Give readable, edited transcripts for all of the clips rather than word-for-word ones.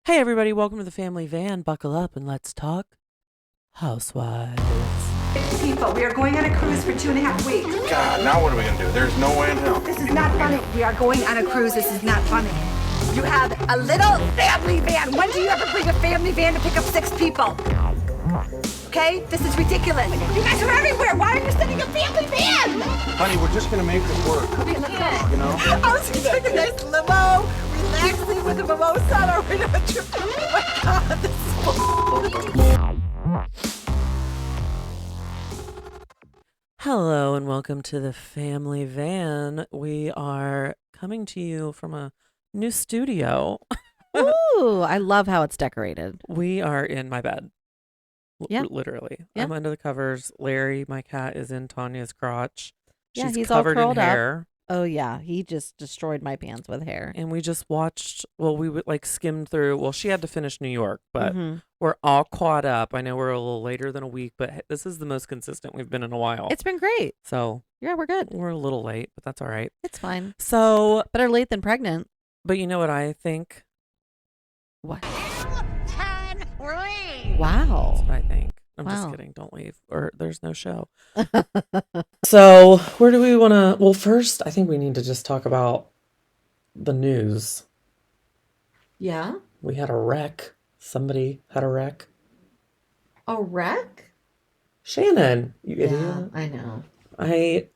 Hey everybody, welcome to the family van. Buckle up and let's talk Housewives. People, we are going on a cruise for 2.5 weeks. God, now what are we gonna do? There's no way in hell. This is not funny. We are going on a cruise. This is not funny. You have a little family van. When do you ever bring a family van to pick up 6 people? Okay? This is ridiculous. You guys are everywhere. Why are you sending a family van? Honey, we're just gonna make this work. Okay, let's go. You know? I was expecting a nice limo, relaxing with a mimosa on our way to a trip. Oh my God, this is Hello and welcome to the family van. We are coming to you from a new studio. Ooh, I love how it's decorated. We are in my bed. Yeah. Literally. Yeah. I'm under the covers. Larry, my cat, is in Tanya's crotch. Yeah, She's he's all covered in curled up. hair. Oh yeah, he just destroyed my pants with hair. And we just watched, we would skimmed through. Well, she had to finish New York, but Mhm. we're all caught up. I know we're a little later than a week, but this is the most consistent we've been in a while. It's been great. So Yeah, we're good. we're a little late, but that's all right. It's fine. So, Better late than pregnant. but you know what I think? What? 10 Wow. That's what I think. I'm just Wow. kidding. Don't leave. Or there's no show. So, where do we want to? Well, first, I think we need to just talk about the news. Yeah. We had a wreck. Somebody had a wreck. A wreck? Shannon, you idiot. Yeah, I know.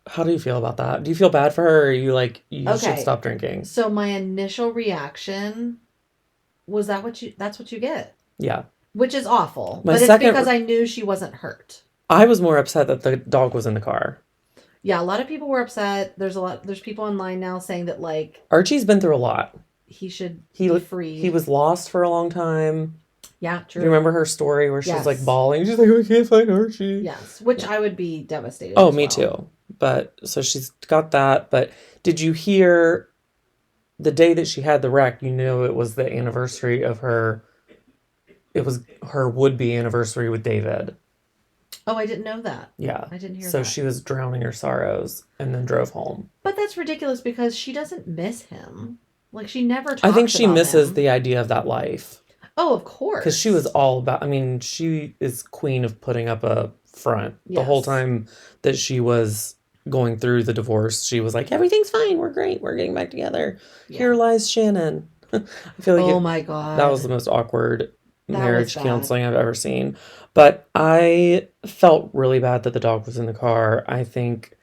How do you feel about that? Do you feel bad for her, or are you like, you should Okay. stop drinking? So my initial reaction was that's what you get. Yeah. Which is awful. My but it's second- because I knew she wasn't hurt. I was more upset that the dog was in the car. Yeah, a lot of people were upset. There's people online now saying that like Archie's been through a lot. he should He be free. He was lost for a long time. Yeah, Do true. you remember her story where she's Yes. like bawling? She's like, I can't find Archie. Yes, which I would be devastated. Oh, as me well. too. But so she's got that. But did you hear the day that she had the wreck? You knew it was the anniversary of her. It was her would-be anniversary with David. Oh, I didn't know that. Yeah. I didn't hear So that. she was drowning her sorrows and then drove home. But that's ridiculous because she doesn't miss him. Like she never talks I think she about misses him. the idea of that life. Oh, of course. Because she was all about, I mean, she is queen of putting up a front. The whole Yes. time that she was going through the divorce, she was like, everything's fine. We're great. We're getting back together. Yeah. Here lies Shannon. I feel like Oh my God. that was the most awkward That marriage was bad. counseling I've ever seen. But I felt really bad that the dog was in the car. I think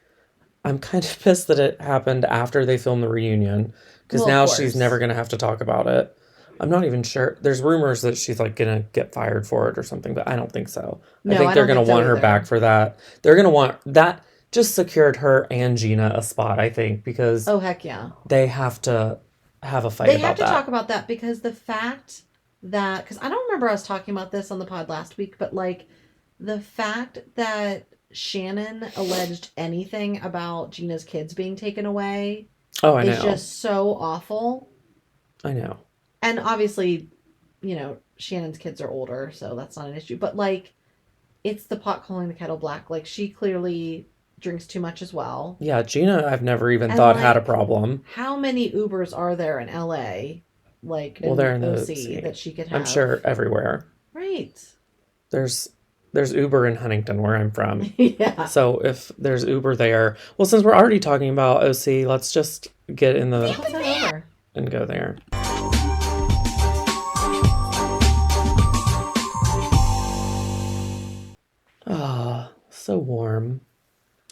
I'm kind of pissed that it happened after they filmed the reunion. Because Well, of now course. she's never going to have to talk about it. I'm not even sure. There's rumors that she's like going to get fired for it or something, but I don't think so. No, I think I they're don't going think to so want her either. back for that. They're going to want that. Just secured her and Gina a spot, I think, because Oh heck yeah. they have to have a fight They about have to that. talk about that because the fact that because I don't remember us talking about this on the pod last week, but like the fact that Shannon alleged anything about Gina's kids being taken away Oh, I is know. just so awful. I know. And obviously, Shannon's kids are older, so that's not an issue. But like, it's the pot calling the kettle black. Like, she clearly drinks too much as well. Yeah, Gina, I've never even And, thought had a like, problem. How many Ubers are there in LA? Like, Well, they're in the OC that she could have. I'm sure everywhere. Right. There's Uber in Huntington where I'm from. Yeah. So if there's Uber there, well, since we're already talking about OC, let's just get in the Let's head over. and go there. Ah, so warm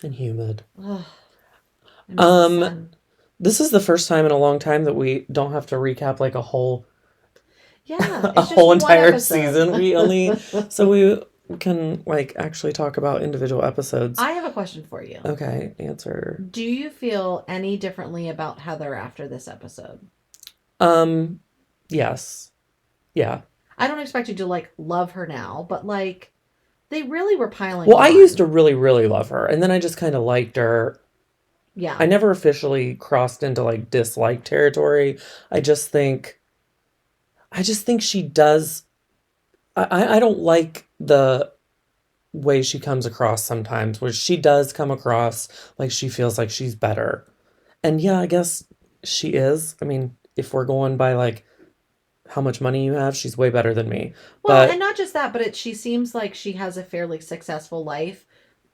and humid. Ugh. I miss the Um, sun. This is the first time in a long time that we don't have to recap like a whole Yeah, a it's just whole one entire episode. season. We only so we can like actually talk about individual episodes. I have a question for you. Okay, answer. Do you feel any differently about Heather after this episode? Yes. Yeah. I don't expect you to like love her now, but like they really were piling Well, I on. used to really, really love her, and then I just kind of liked her. Yeah. I never officially crossed into like dislike territory. I just think she does. I don't like the way she comes across sometimes, where she does come across like she feels like she's better. And yeah, I guess she is. I mean, if we're going by like how much money you have, she's way better than me. Well, and But not just that, but she seems like she has a fairly successful life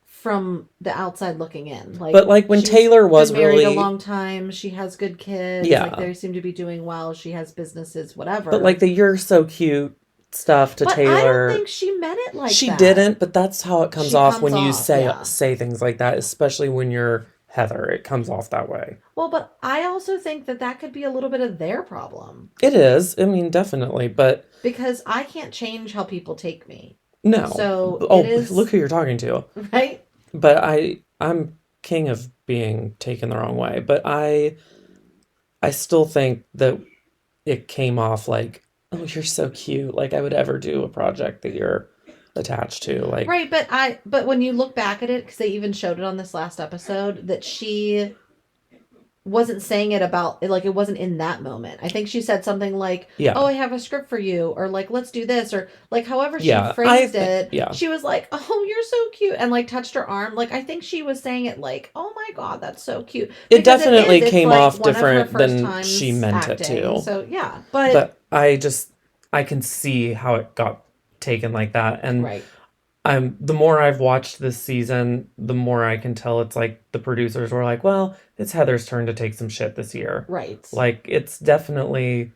from the outside looking in. Like, like when she's Taylor was been married a really, long time. She has good kids. Like, yeah. they seem to be doing well. She has businesses, But like whatever. the "you're so cute" stuff to But I don't Taylor, think she meant it like she that. didn't. But that's how it comes She off comes when you off, yeah. say things like that, especially when you're Heather. It comes off that way. Well, but I also think that that could be a little bit of their problem It is. I mean, definitely. But because I can't change how people take me. no. So it Oh, look is, who you're talking to. right? But I'm king of being taken the wrong way. But I still think that it came off like, oh, you're so cute. Like I would ever do a project that you're attached to. Like, Right, but when you look back at it, because they even showed it on this last episode, that she wasn't saying it about like it wasn't in that moment. I think she said something like, "Oh, yeah, I have a script for you," or like, "Let's do this," or like however she yeah. phrased it. Yeah. She was like, "Oh, you're so cute," and like touched her arm. Like I think she was saying it like, "Oh my god, that's so cute." It Because it definitely is. It's came like off one of her different first than she times meant it acting. to. So yeah, but But I can see how it got taken like that. And right, the more I've watched this season, the more I can tell it's like the producers were like, well, it's Heather's turn to take some shit this year. right. Like it's definitely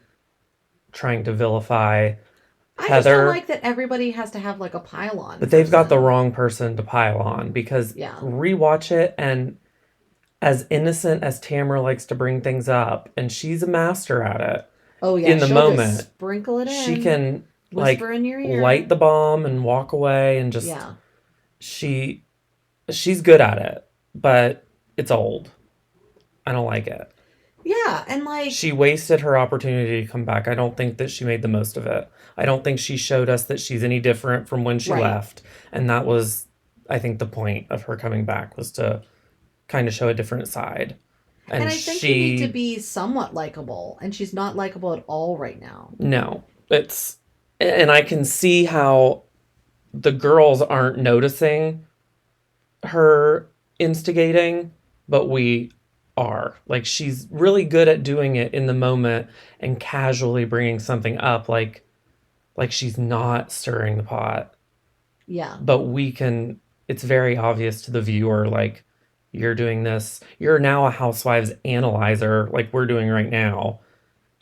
trying to vilify I just don't Heather, like that everybody has to have like a pylon but they've got the person. wrong person to pile on because Yeah. rewatch it, and as innocent as Tamara likes to bring things up, and she's a master at it Oh yeah, in the she'll just moment, sprinkle it she in, can whisper like in your light ear. the bomb and walk away and just Yeah. she she's good at it, but it's old. I don't like it. Yeah, and like She wasted her opportunity to come back. I don't think that she made the most of it. I don't think she showed us that she's any different from when she right. left. And that was, I think, the point of her coming back was to kind of show a different side. And And I think you need to she, be somewhat likable, and she's not likable at all right now. no, it's, and I can see how the girls aren't noticing her instigating, but we are. Like she's really good at doing it in the moment and casually bringing something up like she's not stirring the pot. Yeah. But we can it's very obvious to the viewer like you're doing this. You're now a Housewives analyzer like we're doing right now.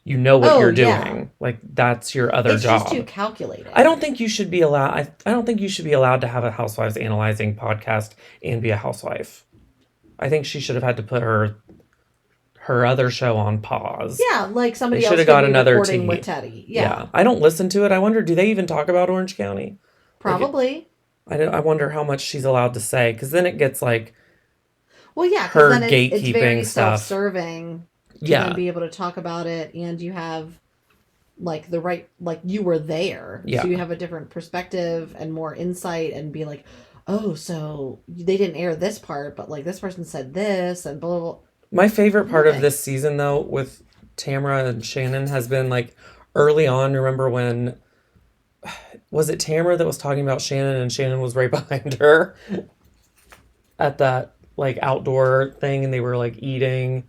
You know what Oh you're yeah. doing. Like that's your other It's just too job. I calculating. don't think you should be allowed. I don't think you should be allowed to have a Housewives analyzing podcast and be a housewife. I think she should have had to put her other show on pause. Yeah, like They somebody should else have could got be another recording tea. with Teddy. Yeah, Yeah. I don't listen to it. I wonder, do they even talk about Orange County? Like, Probably. I wonder how much she's allowed to say because then it gets like Well, yeah, because her then it's very gatekeeping stuff. self-serving to then Yeah, be able to talk about it, and you have like the right, like you were there, yeah. so you have a different perspective and more insight, and be like, oh, so they didn't air this part, but like this person said this, and blah blah blah. My favorite part of Nothing. this season though with Tamara and Shannon has been like early on. Remember when was it Tamara that was talking about Shannon and Shannon was right behind her at that like outdoor thing and they were like eating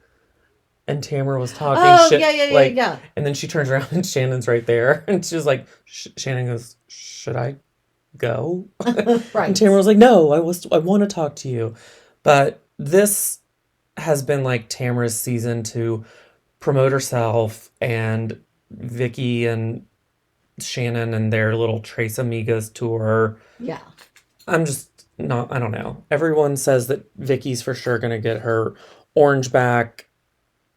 and Tamara was talking Oh shit yeah, yeah, yeah, like yeah. and then she turns around and Shannon's right there and she was like Shannon goes, should I go? And Right. Tamara was like, no, I want to talk to you. But this has been like Tamara's season to promote herself and Vicky and Shannon and their little Tres Amigas tour. Yeah. I'm just not, I don't know. Everyone says that Vicky's for sure going to get her orange back.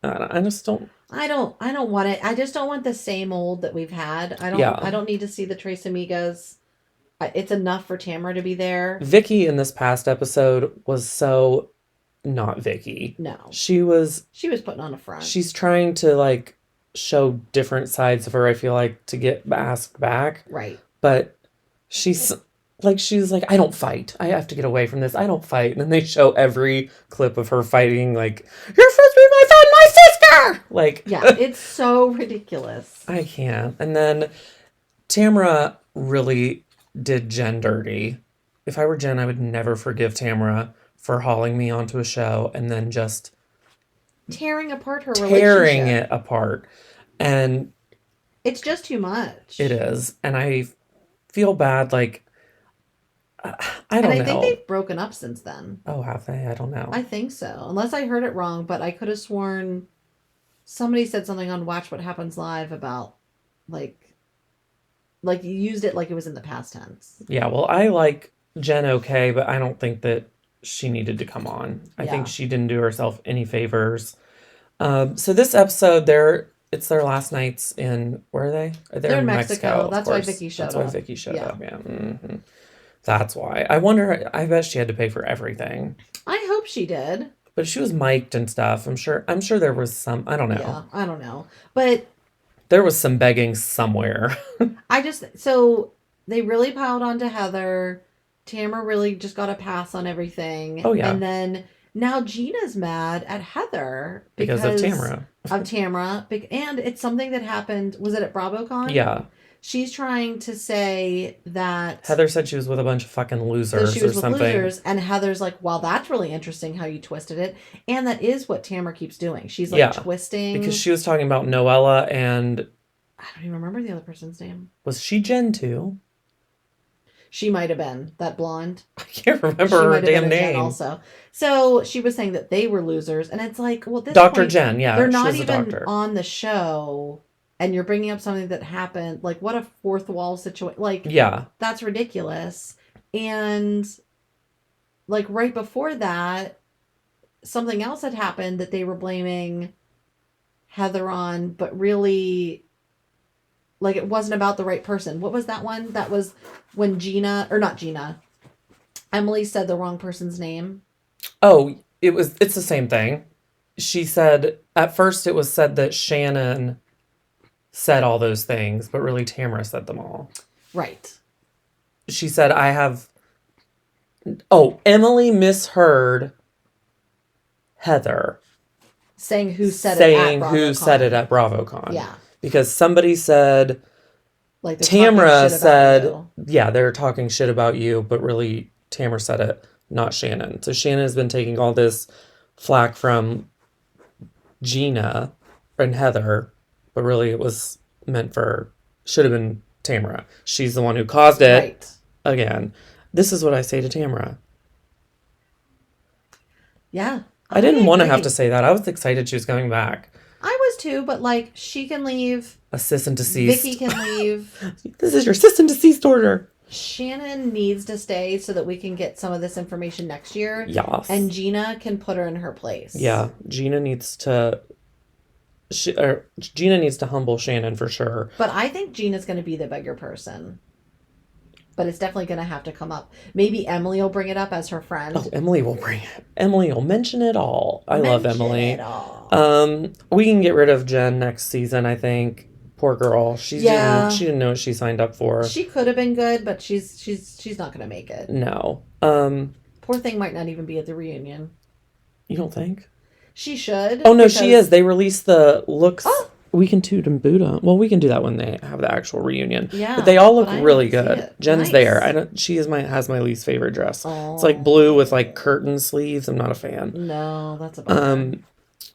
I just don't. I don't want it. I just don't want the same old that we've had. Yeah. I don't need to see the Tres Amigas. It's enough for Tamara to be there. Vicky in this past episode was so not Vicky. No. She was putting on a front. she's trying to like show different sides of her, I feel like, to get asked back. Right. But she's like, I don't fight. I have to get away from this. I don't fight. And then they show every clip of her fighting, like, you're supposed to be my son, my sister! Like, Yeah, it's so ridiculous. I can't. And then Tamara really did Jen dirty. If I were Jen, I would never forgive Tamara for hauling me onto a show and then just Tearing apart her tearing relationship. it apart. And It's just too much. It is. And I feel bad, like, I And don't I think know. they've broken up since then. Oh, have they? I don't know. I think so. Unless I heard it wrong, but I could have sworn somebody said something on Watch What Happens Live about like you used it like it was in the past tense. Yeah, well, I like Jen okay, but I don't think that she needed to come on. I think Yeah. she didn't do herself any favors. So this episode, it's their last nights in, where are they? They're in Mexico, Mexico. of That's why course. Vicky showed That's why up. Vicky showed Yeah. up. Yeah. Hmm. That's why. I wonder. I bet she had to pay for everything, I hope she did. but she was mic'd and stuff. I'm sure. There was some. I don't know. Yeah, I don't know. But There was some begging somewhere. so they really piled onto Heather. Tamara really just got a pass on everything. Oh, yeah. And then now Gina's mad at Heather because of Tamara. And it's something that happened. Was it at BravoCon? Yeah. She's trying to say that Heather said she was with a bunch of fucking that losers she was or with something. losers, and Heather's like, "Well, that's really interesting how you twisted it," and that is what Tamara keeps doing. She's like twisting Because she was talking about Noella and I don't even remember the other person's name. was she Jen too? She might have been that blonde. I can't She remember her might have damn been a Jen name. also. So she was saying that they were losers, and it's like, well, this Dr. point, Jen, yeah. they're she not was a even doctor. on the show, and you're bringing up something that happened. Like, what a fourth wall situation! Like, Yeah. that's ridiculous. And like right before that, something else had happened that they were blaming Heather on, but really, like, it wasn't about the right person. What was that one? That was when Emily said the wrong person's name. Oh, it's the same thing. She said, at first it was said that Shannon said all those things, but really Tamara said them all. Right. She said, Emily misheard Heather Saying who said saying it at who BravoCon. said it at BravoCon. Yeah. Because somebody said, Like they're talking Tamara shit about said, you. yeah, they're talking shit about you, but really Tamara said it, not Shannon. So Shannon has been taking all this flack from Gina and Heather, but really it was should have been Tamara. She's the one who caused it. Right. Again, this is what I say to Tamara. Yeah. I didn't want to have agree. to say that. I was excited she was coming back. I was too, but like she can leave. A cease and desist. Vicky can leave. This is your cease and desist order. Shannon needs to stay so that we can get some of this information next year. Yes. And Gina can put her in her place. Yeah, Gina needs to humble Shannon for sure. But I think Gina's going to be the bigger person. But it's definitely going to have to come up. Maybe Emily will bring it up as her friend. Oh, Emily will bring it. Emily will mention it all. I love Emily. It all. We can get rid of Jen next season, I think. Poor girl. She didn't know what she signed up for. She could have been good, but she's not going to make it. No. Poor thing might not even be at the reunion. You don't think? She should. Oh no, she is. They released the looks. Oh. We can toot and boot 'em. Well, we can do that when they have the actual reunion. Yeah, but they all look but I really didn't see good. it. Jen's Nice. there. She has my least favorite dress. Oh. It's like blue with like curtain sleeves. I'm not a fan. No, that's a bummer.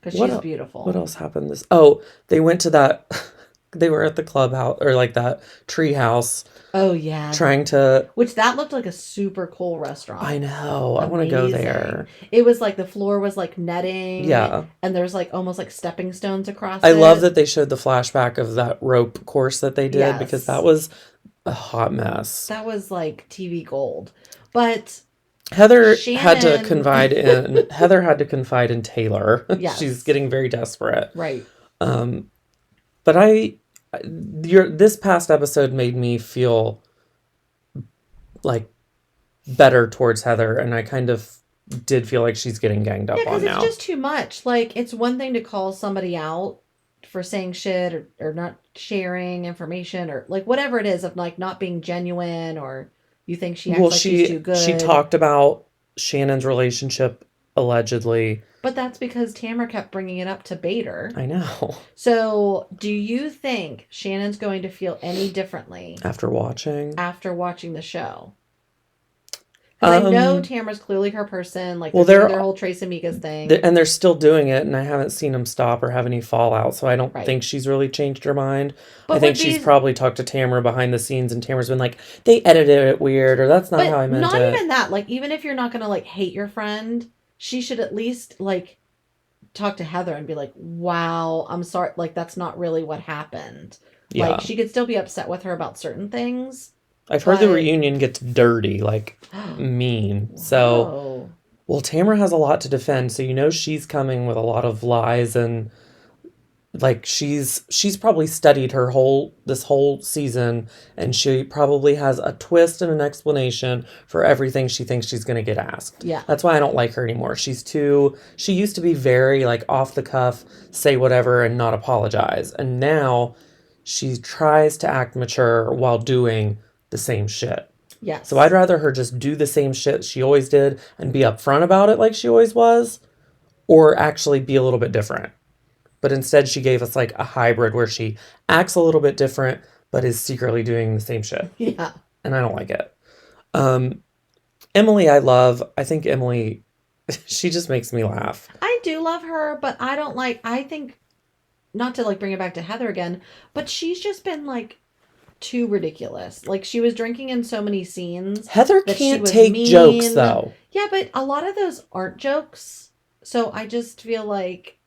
Because she's beautiful. What else happened this? Oh, they went to that. They were at the clubhouse or like that tree house. Oh yeah. Trying to. Which that looked like a super cool restaurant. I know. I want to go there. It was like the floor was like netting. Yeah. And there's like almost like stepping stones across I it. love that they showed the flashback of that rope course that they did Yes. because that was a hot mess. That was like TV gold. But Heather had to Shannon- confide in Heather had to confide in Taylor. Yes. She's getting very desperate. right. But this past episode made me feel like better towards Heather, and I kind of did feel like she's getting ganged up Yeah, on because now. it's just too much. Like, it's one thing to call somebody out for saying shit or not sharing information or like whatever it is of like not being genuine or you think she acts like she's too good. She talked about Shannon's relationship allegedly. But that's because Tamara kept bringing it up to bait her. I know. So, do you think Shannon's going to feel any differently After watching after watching the show? Because I know Um, Tamara's clearly her person. Like, well, they're doing their whole Trace Amigas thing. and they're still doing it, and I haven't seen them stop or have any fallout, so I don't Right. think she's really changed her mind. I But think would she's be... probably talked to Tamara behind the scenes, and Tamara's been like, they edited it weird, or that's not how I But meant not it. even that. Like, even if you're not going to, like, hate your friend, she should at least, like, talk to Heather and be like, wow, I'm sorry. Like, that's not really what happened. Yeah. Like, she could still be upset with her about certain things. I've heard the but- reunion gets dirty, like mean. So, Whoa. well, Tamara has a lot to defend, so you know she's coming with a lot of lies, and like she's probably studied this whole season, and she probably has a twist and an explanation for everything she thinks she's going to get asked. Yeah. That's why I don't like her anymore. She used to be very like off the cuff, say whatever and not apologize. And now she tries to act mature while doing the same shit. Yes. So I'd rather her just do the same shit she always did and be upfront about it like she always was, or actually be a little bit different. But instead she gave us like a hybrid where she acts a little bit different, but is secretly doing the same shit. Yeah. And I don't like it. Emily, I think Emily, she just makes me laugh. I do love her, but I think, not to like bring it back to Heather again, but she's just been like too ridiculous. Like, she was drinking in so many scenes. Heather that she can't was take mean. jokes though. Yeah, but a lot of those aren't jokes. So I just feel like,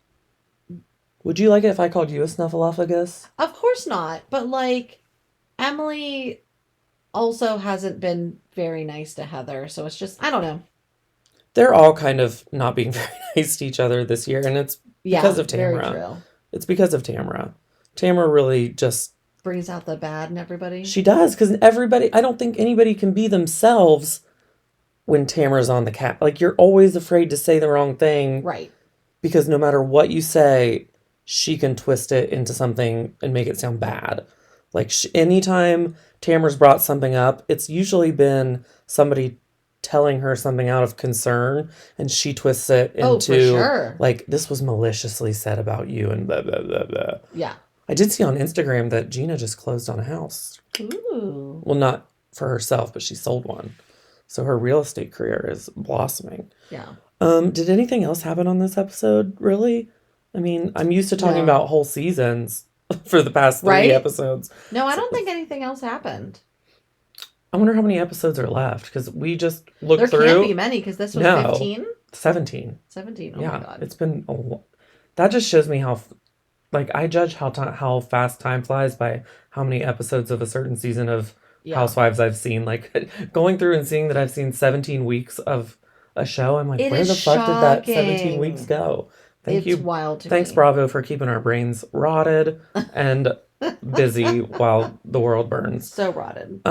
Would you like it if I called you a snuffleupagus? of course not. But like, Emily also hasn't been very nice to Heather. So it's just, I don't know. They're all kind of not being very nice to each other this year, and it's because of Tamara. Very true. It's because of Tamara. Tamara really just Brings out the bad in everybody. she does, because I don't think anybody can be themselves when Tamara's on the cat. Like, you're always afraid to say the wrong thing, Right. because no matter what you say, she can twist it into something and make it sound bad. Like, anytime Tamara's brought something up, it's usually been somebody telling her something out of concern, and she twists it into, Oh, for sure. like, this was maliciously said about you, and blah, blah, blah, blah. Yeah. I did see on Instagram that Gina just closed on a house. Ooh. Well, not for herself, but she sold one. So her real estate career is blossoming. Yeah. Did anything else happen on this episode, really? I mean, I'm used to talking No. about whole seasons for the past 3 Right? episodes. No, I don't think anything else happened. I wonder how many episodes are left, because we just looked There through. can't be many because this was No. 15? 17. 17. Oh Yeah, my God. it's been a lot. That just shows me how, like, I judge how fast time flies by how many episodes of a certain season of Yeah. Housewives I've seen. Like, going through and seeing that I've seen 17 weeks of a show, I'm like, It where is the fuck did that 17 shocking. weeks go? Thank It's you. wild to Thanks, me. Bravo, for keeping our brains rotted and busy while the world burns. So rotted.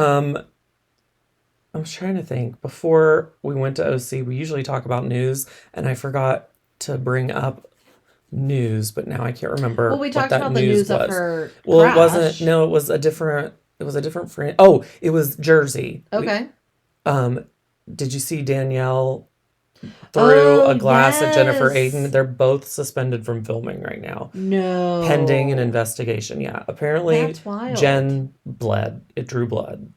I was trying to think. Before we went to OC, we usually talk about news, and I forgot to bring up news, but now I can't remember Well, we what talked that about the news news was. of her Well, crash. it wasn't. No, it was a different friend. Oh, it was Jersey. Okay. Did you see Danielle threw Oh, a glass at Jennifer yes. Aiden? They're both suspended from filming right now, No. pending an investigation. Yeah, apparently That's wild. Jen bled. It drew blood.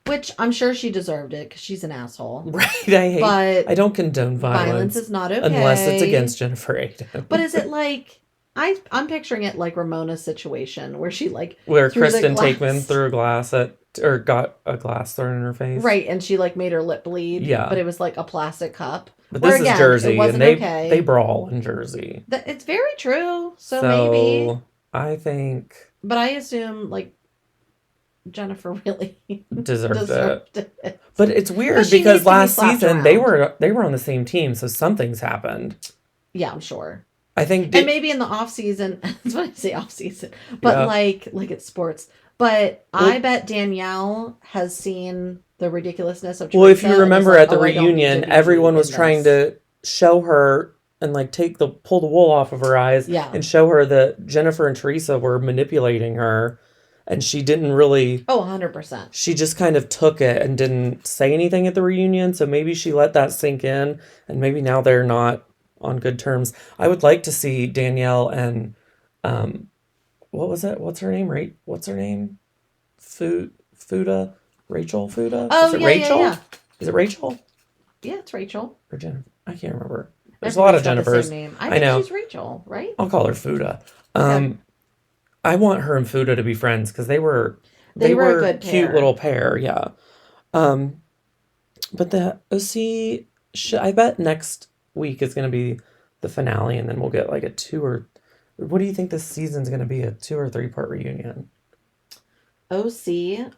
Which I'm sure she deserved it because she's an asshole. Right. But I don't condone violence is not okay. unless it's against Jennifer Aiden. But is it like... I'm picturing it like Ramona's situation where she like... Where threw the Kristen glass. Takeman threw a glass or got a glass thrown in her face. Right, and she like made her lip bleed. Yeah. But it was like a plastic cup. But Where, this again, is Jersey, it wasn't and okay. they brawl in Jersey. It's very true. So maybe... I think But I assume like Jennifer really deserved it. it. But it's weird But she needs because to be last slapped season around. they were on the same team, so something's happened. Yeah, I'm sure. I think And maybe in the off season, that's what I say off season, but Yeah. like it's sports. But I bet Danielle has seen the ridiculousness of. well, if Teresa you and is remember like, at the "Oh, I don't need reunion, to be everyone was in trying this." to show her and like pull the wool off of her eyes Yeah. and show her that Jennifer and Teresa were manipulating her, and she didn't really. Oh, 100%. She just kind of took it and didn't say anything at the reunion, so maybe she let that sink in, and maybe now they're not on good terms. I would like to see Danielle and what was it? What's her name? What's her name? Fuda? Rachel Fuda? Oh, Is it yeah, Rachel? yeah, Is it Rachel Yeah, it's Rachel. or Jennifer? I can't remember. There's a lot of Everybody's got the Jennifers. same name. I I think know. she's Rachel, right? I'll call her Fuda. Okay. I want her and Fuda to be friends because they were They were a good cute pair. little pair. Yeah. Um, but the OC, I bet next week is going to be the finale, and then we'll get like a two or. What do you think this season's going to be? A 2 or 3 part reunion? OC.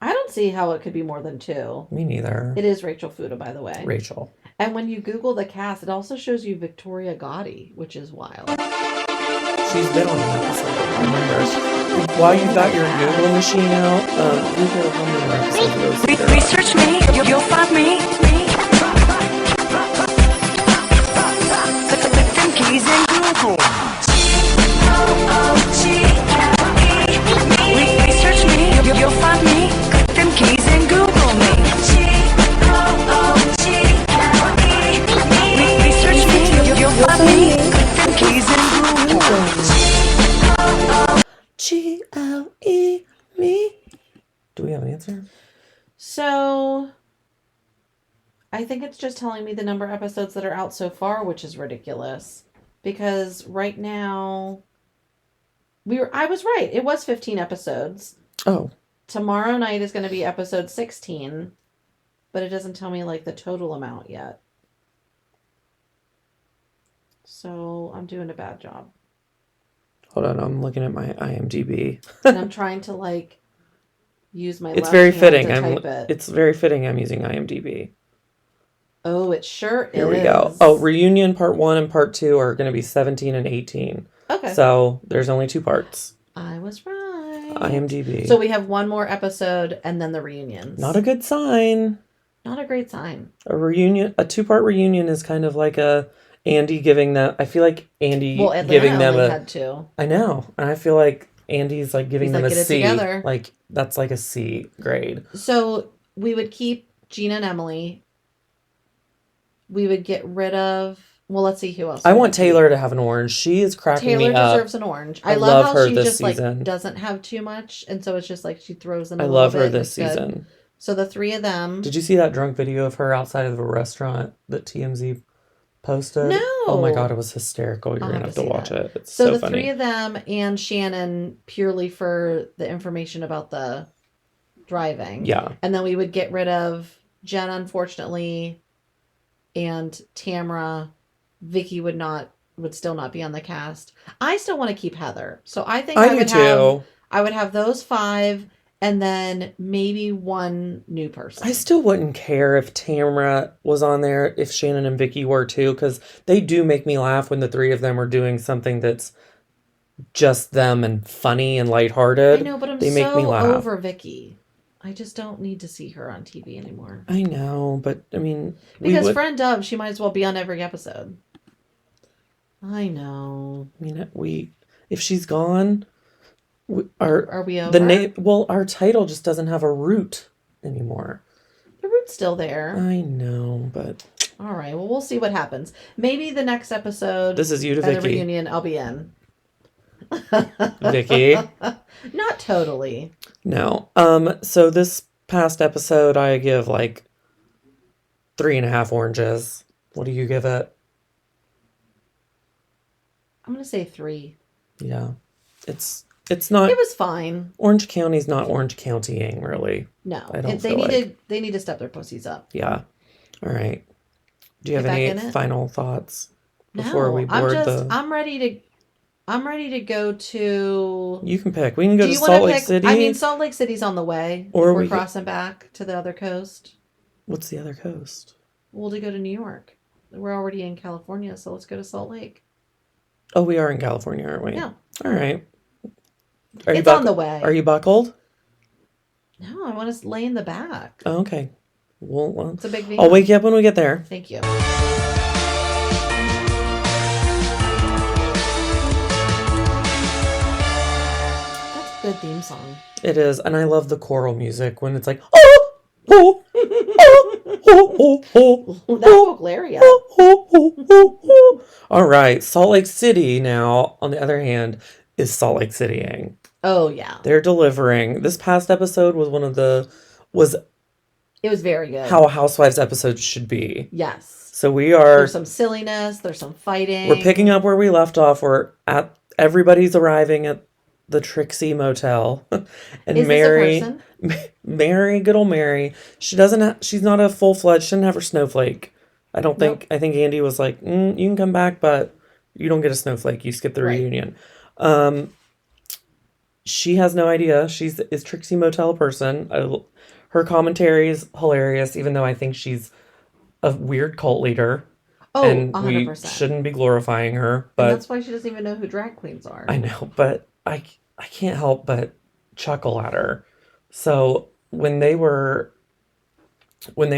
I don't see how it could be more than 2. Me neither. It is Rachel Fuda, by the way. Rachel. And when you Google the cast, it also shows you Victoria Gotti, which is wild. She's been on an episode. I remember. While you've got your Google machine out, Google how many episodes there are. Research me, you'll find me. Click them keys in Google. Research me, you'll find me. Click them keys and Google me. Research me, you'll find me. Click them keys and Google. G-L-E me. Do we have an answer? So, I think it's just telling me the number of episodes that are out so far, which is ridiculous. Because right now, I was right. It was 15 episodes. Oh. Tomorrow night is going to be episode 16, but it doesn't tell me like the total amount yet. So I'm doing a bad job. Hold on, I'm looking at my IMDb. And I'm trying to like use my It's left very hand fitting. to type it. It's very fitting I'm using IMDb. Oh, it sure is. Here we go. Oh, reunion part 1 and part 2 are going to be 17 and 18. Okay. So there's only 2 parts. I was right. IMDb. So we have one more episode and then the reunions. Not a good sign. Not a great sign. A 2-part reunion is kind of like a Andy giving them. I feel like Andy Well, Atlanta giving them only a. had 2. I know, and I feel like Andy's like giving He's them like, a "Get it C. together." Like that's like a C grade. So we would keep Gina and Emily. We would get rid of. Well, let's see who else. I we want would keep. Taylor to have an orange. She is cracking Taylor me up. deserves an orange. I I love love how her she this just season. like doesn't have too much, and so it's just like she throws in. I A love little her bit. this It's good. season. So the 3 of them. Did you see that drunk video of her outside of a restaurant that TMZ posted? No. Oh my god, it was hysterical. You're I'll gonna have have to to see watch that. it. It's So so the funny. 3 of them and Shannon purely for the information about the driving. Yeah. And then we would get rid of Jen, unfortunately, and Tamra. Vicky would still not be on the cast. I still want to keep Heather. So I think I do would too. I would have those 5 and then maybe one new person. I still wouldn't care if Tamara was on there, if Shannon and Vicky were too, because they do make me laugh when the 3 of them are doing something that's just them and funny and lighthearted. I know, but they make me laugh. over Vicky. I just don't need to see her on TV anymore. I know, but I mean, Because friend of, she might as well be on every episode. I know. I mean, if she's gone, Are we over? Our title just doesn't have a root anymore. The root's still there. I know, but All right. Well, we'll see what happens. Maybe the next episode. this is you to at the Vicky. reunion, I'll be in. Vicky. Not totally. No. So this past episode, I give like 3.5 oranges. What do you give it? I'm gonna say 3. Yeah. It's not. It was fine. Orange County's not Orange Countying, really. No, I don't they feel needed they need to step their pussies up. Yeah. All right. Do you have Get back in any it? final thoughts before we I'm board just I'm ready to go to. You can pick. We can go Do to you want to Salt Lake pick? City. I mean, Salt Lake City's on the way. Or We're we could- crossing back to the other coast. What's the other coast? Well, to go to New York. We're already in California, so let's go to Salt Lake. Oh, we are in California, aren't we? Yeah. All right. It's on the way. Are you buckled? No, I want to lay in the back. Oh, okay. Well, It's a big van. I'll wake you up when we get there. Thank you. That's a good theme song. It is, and I love the choral music when it's like, oh, oh, oh, oh, oh, oh, That woke Larry up. All right, Salt Lake City now, on the other hand, is Salt Lake Citying. Oh, yeah. They're delivering. This past episode was It was very good. how a Housewives episode should be. Yes. So we are There's some silliness. There's some fighting. we're picking up where we left off. We're at everybody's arriving at the Trixie Motel, and Is Mary, this a person? Mary, good old Mary. She's not a full fledged. She didn't have her snowflake. I don't think. Nope. I think Andy was like, you can come back, but you don't get a snowflake. You skip the Right. reunion. She has no idea. Is Trixie Motel a person. Her commentary is hilarious, even though I think she's a weird cult leader. Oh, And 100%. we shouldn't be glorifying her, And but that's why she doesn't even know who drag queens are. I know, but I can't help but chuckle at her. So when they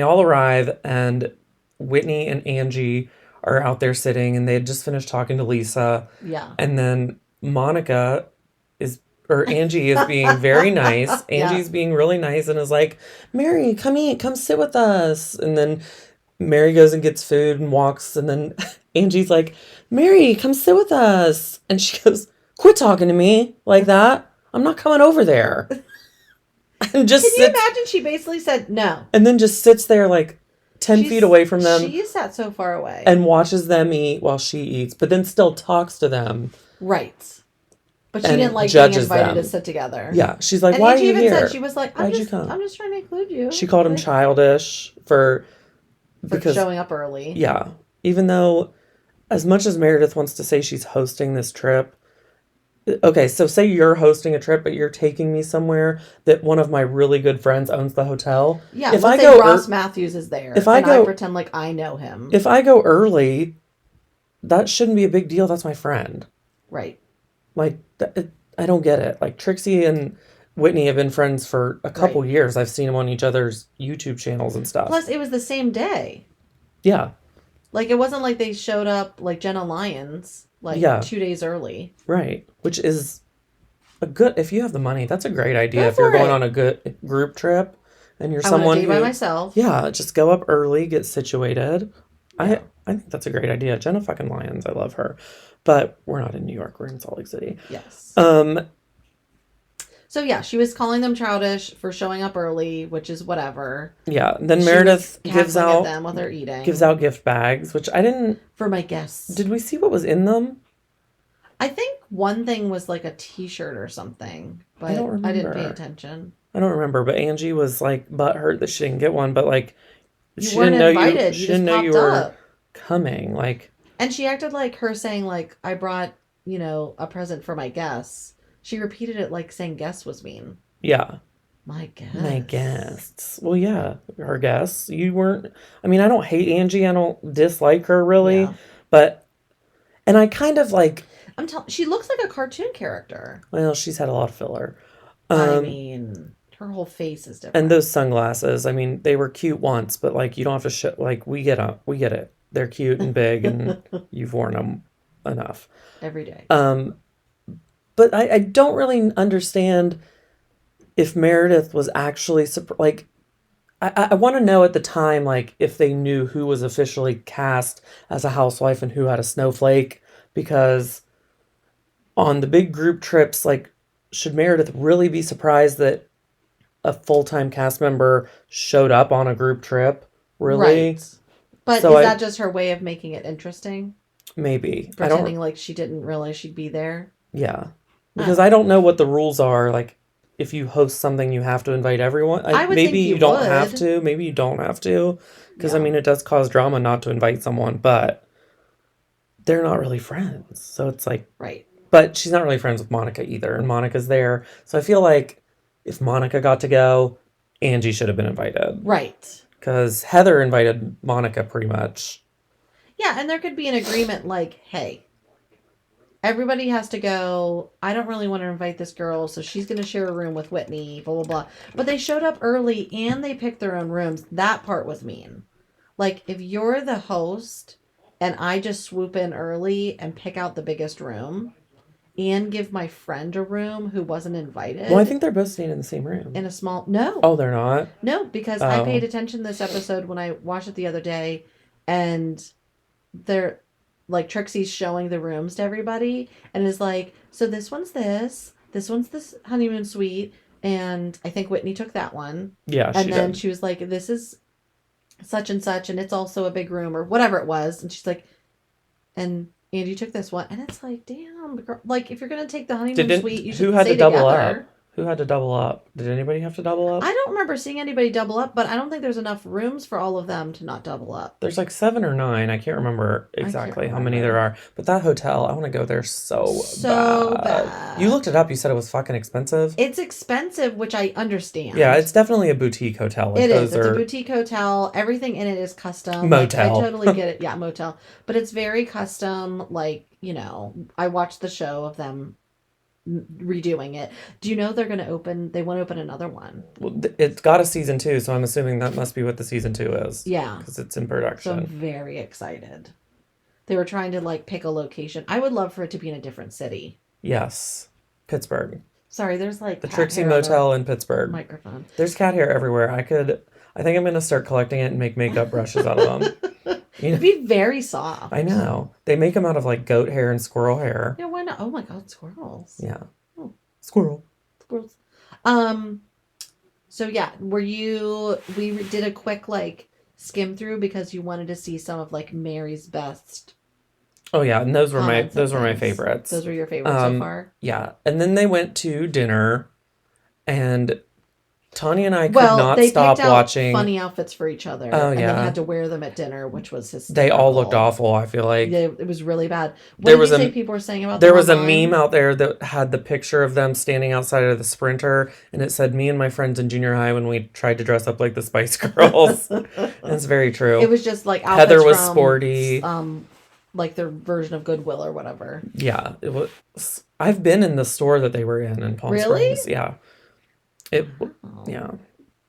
all arrive and Whitney and Angie are out there sitting and they had just finished talking to Lisa, Yeah. and then Angie is being very nice. Yeah. Angie's being really nice and is like, Mary, come eat, come sit with us. And then Mary goes and gets food and walks. And then Angie's like, Mary, come sit with us. And she goes, quit talking to me like that. I'm not coming over there. And just Can you sits, imagine? She basically said no. and then just sits there like 10 She's- feet away from them She sat so far away. and watches them eat while she eats, but then still talks to them. Right. But she And didn't like being judges invited them. to sit together. Yeah, she's like, And why Angie are you even here? said, she was like, Why'd you come? I'm just trying to include you. She called him Like, childish for because showing up early. yeah, even though as much as Meredith wants to say she's hosting this trip, okay, so say you're hosting a trip, but you're taking me somewhere that one of my really good friends owns the hotel. Yeah, if let's I say go Ross Matthews is there. if I and go- I pretend like I know him. if I go early, that shouldn't be a big deal. That's my friend. Right. Like I don't get it. Like Trixie and Whitney have been friends for a couple Right. years. I've seen them on each other's YouTube channels and stuff. Plus, it was the same day. Yeah, Like, it wasn't like they showed up like Jenna Lyons, like Yeah. 2 days early. right. Which is a good, if you have the money, that's a great idea. Go If you're for going it. on a good group trip and you're I want someone to date by who, myself. yeah, just go up early, get situated. Yeah. I think that's a great idea. Jenna fucking Lyons, I love her. But we're not in New York, we're in Salt Lake City. Yes. Um, So yeah, she was calling them childish for showing up early, which is whatever. yeah. Then She Meredith was gives cackling at out them while they're eating. gift bags, which I didn't. for my guests. Did we see what was in them? I think one thing was like a T-shirt or something, but don't I didn't pay remember. attention. I don't remember, but Angie was like butthurt that she didn't get one, but like You she weren't didn't know invited. she You didn't just know you popped were up. coming. Like, And she acted like her saying like, I brought, a present for my guests. She repeated it like saying guests was mean. yeah, My guests. my guests. Well, yeah, her guests. You weren't. I mean, I don't hate Angie. I don't dislike her really, Yeah. but and I kind of like. I'm telling. She looks like a cartoon character. Well, she's had a lot of filler. I mean, her whole face is different. And those sunglasses. I mean, they were cute once, but like you don't have to show. Like we get it. They're cute and big, and you've worn them enough. every day. But I don't really understand if Meredith was actually like. I want to know at the time, like, if they knew who was officially cast as a housewife and who had a snowflake, because on the big group trips, like, should Meredith really be surprised that a full-time cast member showed up on a group trip? Really? Right. But So is that just her way of making it interesting? Maybe. Pretending like she didn't realize she'd be there? Yeah. Because I don't know what the rules are. Like, if you host something, you have to invite everyone. I would maybe think you don't would. have to. Maybe you don't have to. Because, I Yeah. mean, it does cause drama not to invite someone, but they're not really friends. So it's like, Right. but she's not really friends with Monica either. And Monica's there. So I feel like if Monica got to go, Angie should have been invited. Right. Because Heather invited Monica pretty much. Yeah, and there could be an agreement like, hey, everybody has to go. I don't really want to invite this girl, so she's going to share a room with Whitney, blah, blah, blah. But they showed up early and they picked their own rooms. That part was mean. Like, if you're the host and I just swoop in early and pick out the biggest room and give my friend a room who wasn't invited Well, I think they're both staying in the same room. in a small... No. Oh, they're not? No, because I Oh. paid attention to this episode when I watched it the other day, and they're like Trixie's showing the rooms to everybody, and is like, so this one's this one's this honeymoon suite, And I think Whitney took that one. Yeah, And she then did. she was like, this is such and such, and it's also a big room or whatever it was. And she's like, and Angie took this one. And it's like, damn, girl. Like, if you're going to take the honeymoon suite, you Who should had to stay double up? together. Who had to double up? Did anybody have to double up? I don't remember seeing anybody double up, but I don't think there's enough rooms for all of them to not double up. There's like 7 or 9. I can't remember exactly how many there are. But that hotel, I want to go there so bad. You looked it up. You said it was fucking expensive. It's expensive, which I understand. Yeah, it's definitely a boutique hotel. Like it is. those It's are a boutique hotel. Everything in it is custom. motel. Like, I totally get it. Yeah, motel. But it's very custom. Like, I watched the show of them redoing it. Do you know they want to open another one? Well, it's got a season 2, so I'm assuming that must be what the season 2 is. Yeah. Because it's in So production. I'm very excited. They were trying to like pick a location. I would love for it to be in a different city. Yes. Pittsburgh. Sorry, there's like The cat Trixie hair on Motel the in Pittsburgh. microphone. There's cat hair everywhere. I think I'm going to start collecting it and make makeup brushes out of them. It'd be very soft. I know. They make them out of like goat hair and squirrel hair. Yeah, why not? Oh my god, squirrels. Yeah. Oh. Squirrel. Squirrels. So yeah, we did a quick like skim through because you wanted to see some of like Mary's best. Oh yeah, and those were my things. favorites. Those were your favorites so far? Yeah. And then they went to dinner and Tanya and I could not stop watching. Funny outfits for each other. Oh, and yeah. then had to wear them at dinner, which was hysterical. They all looked awful, I feel like. It was really bad. What There did was you a- say people were saying about There them was a online? meme out there that had the picture of them standing outside of the Sprinter, and it said, "Me and my friends in junior high when we tried to dress up like the Spice Girls." And it's very true. It was just like outfits Heather was from, sporty. like their version of Goodwill or whatever. Yeah, it was. I've been in the store that they were in Palm Really? Springs. Yeah. Yeah.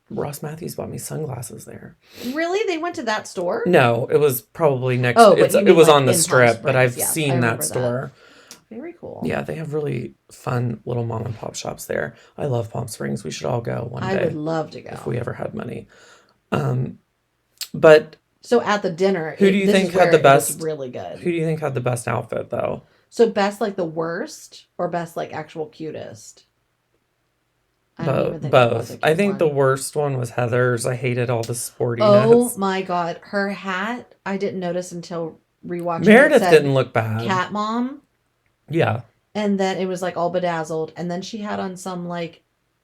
Ross Matthews bought me sunglasses there. Really? They went to that store? No, it was probably next. Oh, but you it mean, was like, on the in Palm strip, but I've Springs. Yes, I seen remember that store. Very cool. Yeah, they have really fun little mom and pop shops there. I love Palm Springs. We should all go one I day would love to go. if we ever had money. But So at the dinner, who do you this think is had where the it was best? really good. Who do you think had the best outfit though? So best like the worst or best like actual cutest? I don't even think there was a Both. cute I think one. the worst one was Heather's. I hated all the Oh sportiness. my god, her hat I didn't notice until rewatching. Meredith it said didn't look bad. Cat Mom, Yeah. and then it was like all bedazzled, and then she had on some like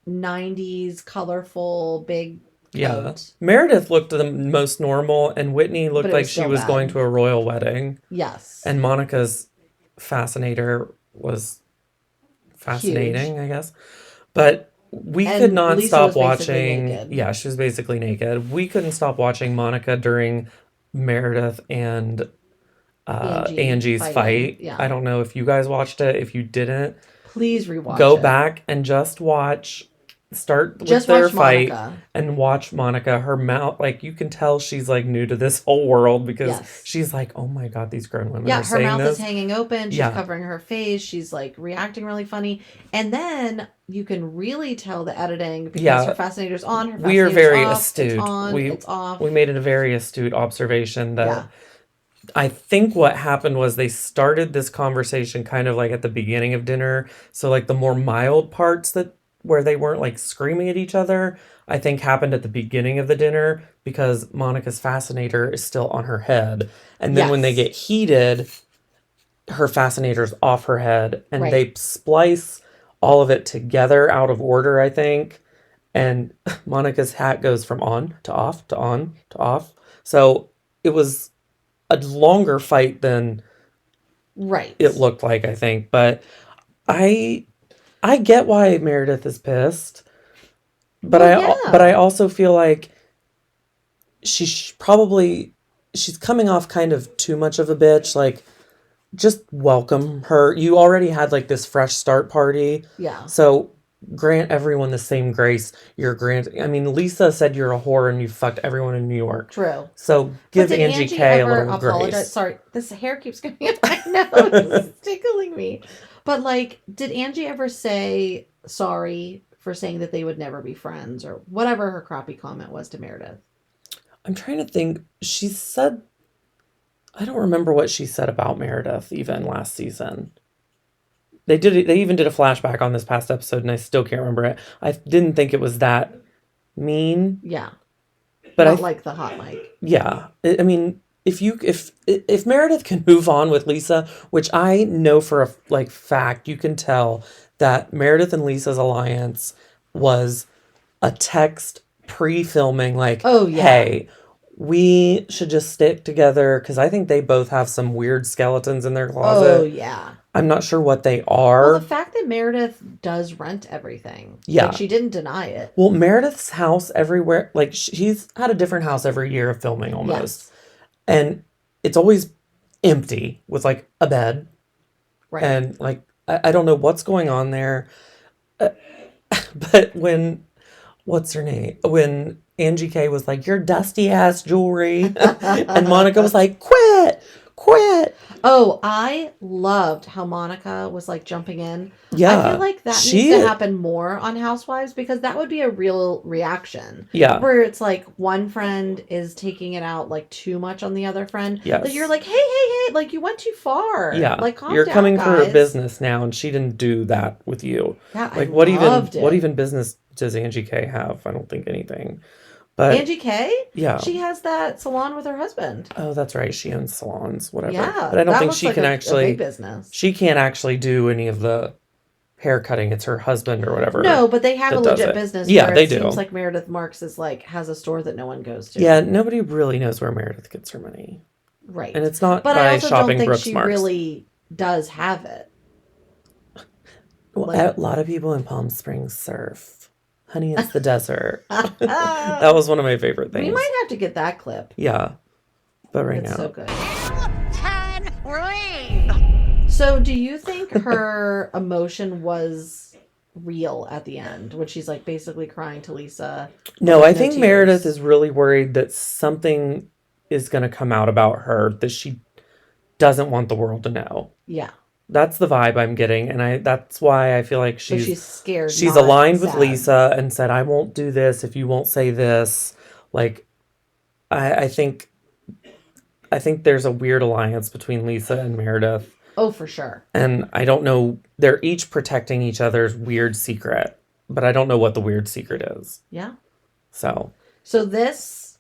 '90s colorful big Yeah. coat. Meredith looked the most normal, and Whitney looked But it like was she still was bad. going to a royal wedding. Yes, And Monica's fascinator was fascinating, I guess. But we And could not Lisa stop was basically watching. naked. Yeah, she was basically naked. We couldn't stop watching Monica during Meredith and Angie's fighting. fight. Yeah. I don't know if you guys watched it. If you didn't, please rewatch. go it. back and just watch. Start with Just their watch fight Monica. and watch Monica. Her mouth, like you can tell she's like new to this whole world because Yes. she's like, oh my god, these grown women Yeah, are her saying mouth this. is hanging open. She's Yeah. covering her face. She's like reacting really funny. And then you can really tell the editing because Yeah. her fascinator's on, her We are fascinator's very off, astute. It's on, we it's off. we made a very astute observation that Yeah. I think what happened was they started this conversation kind of like at the beginning of dinner. So like the more mild parts that where they weren't like screaming at each other, I think happened at the beginning of the dinner because Monica's fascinator is still on her head. And then when they Yes. get heated, her fascinator's off her head and Right. they splice all of it together out of order, I think. And Monica's hat goes from on to off to on to off. So it was a longer fight than Right. it looked like, I think. But I get why Meredith is pissed. But Well, yeah. but I also feel like she's coming off kind of too much of a bitch. Like, just welcome her. You already had like this fresh start party. Yeah. So grant everyone the same grace. I mean, Lisa said you're a whore and you fucked everyone in New York. True. So give But did Angie K a ever little apologize? grace. Sorry, this hair keeps coming up my nose. It's tickling me. But like, did Angie ever say sorry for saying that they would never be friends or whatever her crappy comment was to Meredith? I'm trying to think. She said, I don't remember what she said about Meredith even last season. They even did a flashback on this past episode, and I still can't remember it. I didn't think it was that mean, Yeah. but Not like the hot mic. yeah. I mean, if Meredith can move on with Lisa, which I know for a fact, you can tell that Meredith and Lisa's alliance was a text pre-filming, like, Oh, yeah. hey, we should just stick together, because I think they both have some weird skeletons in their closet. Oh, yeah. I'm not sure what they are. Well, the fact that Meredith does rent everything. Yeah. Like, she didn't deny it. Well, Meredith's house everywhere, like, she's had a different house every year of filming almost. Yes. And it's always empty with, like, a bed. Right. And, like, I don't know what's going on there. But when, what's her name? When Angie K was like, your dusty ass jewelry. And Monica was like, quit. Oh, I loved how Monica was like jumping in. Yeah. I feel like that needs to happen more on Housewives, because that would be a real reaction. Yeah. Where it's like one friend is taking it out like too much on the other friend. Yes. That you're like, hey, like you went too far. Yeah. Like calm You're down, coming for her guys. business now, and she didn't do that with you. Yeah, Like, I what loved what it. even business does Angie K have? I don't think anything. But Angie K? Yeah. She has that salon with her husband. Oh, that's right. She owns salons, whatever. Yeah. But I don't that think looks she like can a actually. big business. She can't actually do any of the hair cutting. It's her husband or whatever. No, but they have a that does legit it. business. Yeah, where they it do. Seems like Meredith Marks is like has a store that no one goes to. Yeah, nobody really knows where Meredith gets her money. Right. And it's not But by I also shopping don't think Brooks she Marks. really does have it. Well, like- a lot of people in Palm Springs surf. Honey, it's the desert. That was one of my favorite things. We might have to get that clip. Yeah. But right It's now. so good. So do you think her emotion was real at the end when she's like basically crying to Lisa? No, With I no think tears? Meredith is really worried that something is going to come out about her that she doesn't want the world to know. Yeah. That's the vibe I'm getting, and that's why I feel like So she's scared. she's not aligned with sad. Lisa and said, I won't do this if you won't say this. Like, I think there's a weird alliance between Lisa and Meredith. Oh, for sure. And I don't know, they're each protecting each other's weird secret, but I don't know what the weird secret is. Yeah. So this,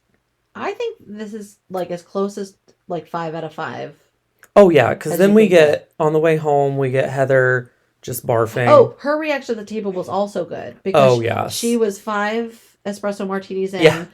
I think this is like as close as like 5 out of 5. oh yeah, because As then you we think get, on the way home, we get Heather just barfing. Oh, her reaction at the table was also good because Oh, yes. she was 5 espresso martinis in Yeah.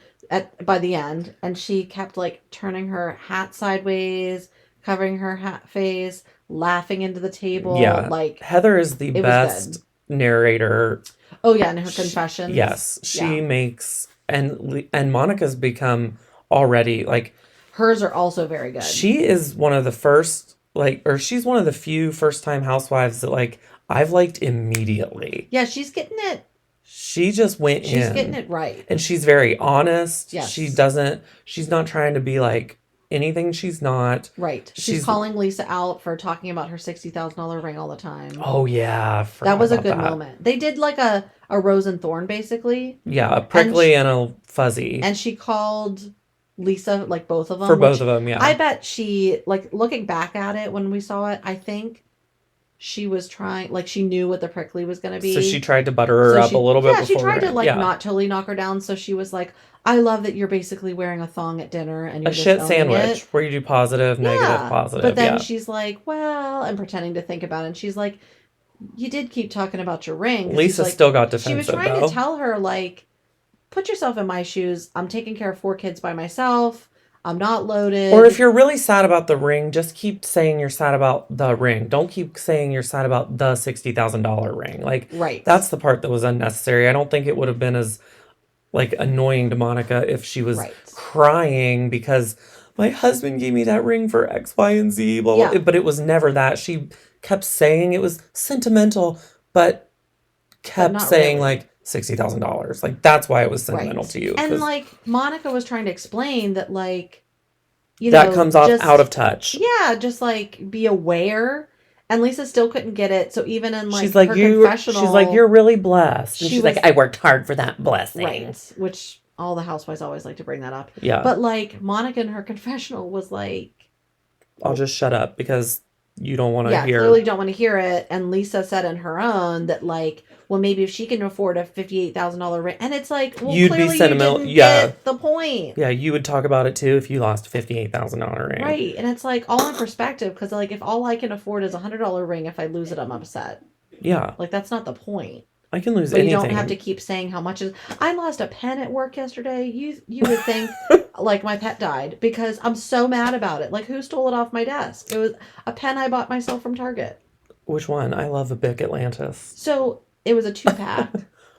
by the end, and she kept like turning her hat sideways, covering her hat face, laughing into the table. Yeah, like Heather is the it was best narrator. oh yeah, and her confessions. Yes, she Yeah. makes, and Monica's become already like, Hers are also very good. she is one of the first, like, or she's one of the few first time housewives that like I've liked immediately. Yeah, she's getting it. She just went in. She's getting it right. And she's very honest. Yes. She's not trying to be like anything she's not. Right. She's calling Lisa out for talking about her $60,000 ring all the time. Oh yeah. I forgot that was a about good that. moment. They did like a rose and thorn basically. Yeah, a prickly and a fuzzy. And she called Lisa, like both of them. For both of them, yeah. I bet she, like looking back at it when we saw it, I think she was trying, like she knew what the prickly was going to be. So she tried to butter her up a little bit. Yeah, she before tried to like yeah. not totally knock her down. So she was like, I love that you're basically wearing a thong at dinner and you're a just shit owning sandwich it. where you do positive, negative, positive. But then yeah. she's like, well, and pretending to think about it. And she's like, you did keep talking about your ring. 'Cause Lisa she's like, still got she was defensive trying though. to tell her, like, put yourself in my shoes. I'm taking care of 4 kids by myself. I'm not loaded. Or if you're really sad about the ring, just keep saying you're sad about the ring. Don't keep saying you're sad about the $60,000 ring. Like, Right. that's the part that was unnecessary. I don't think it would have been as like annoying to Monica if she was Right. crying because my husband gave me that ring for X, Y, and Z. Blah, blah. Yeah. But it was never that. She kept saying it was sentimental, but kept not saying really. like $60,000. Like, that's why it was sentimental to you. And 'cause like Monica was trying to explain that, like, you that know, comes off just- out of touch. Yeah, just like be aware. And Lisa still couldn't get it. So even in like she's like her you. confessional, She's like, you're really blessed. And she she's was- like, I worked hard for that blessing. right, which all the housewives always like to bring that up. Yeah. But like Monica in her confessional was like, I'll just shut up because you don't want to Yeah, hear. clearly don't want to hear it. And Lisa said in her own that, like, well, maybe if she can afford a $58,000 ring. And it's like, well, You'd be clearly sentimental. you didn't Yeah. get the point. Yeah, you would talk about it too if you lost a $58,000 ring. Right. And it's like all in perspective because, like, if all I can afford is a $100 ring, if I lose it, I'm upset. Yeah. Like, that's not the point. I can lose But anything. you don't have to keep saying how much is. I lost a pen at work yesterday. You would think like my pet died because I'm so mad about it. Like, who stole it off my desk? It was a pen I bought myself from Target. Which one? I love a Bic Atlantis. So it was a 2-pack,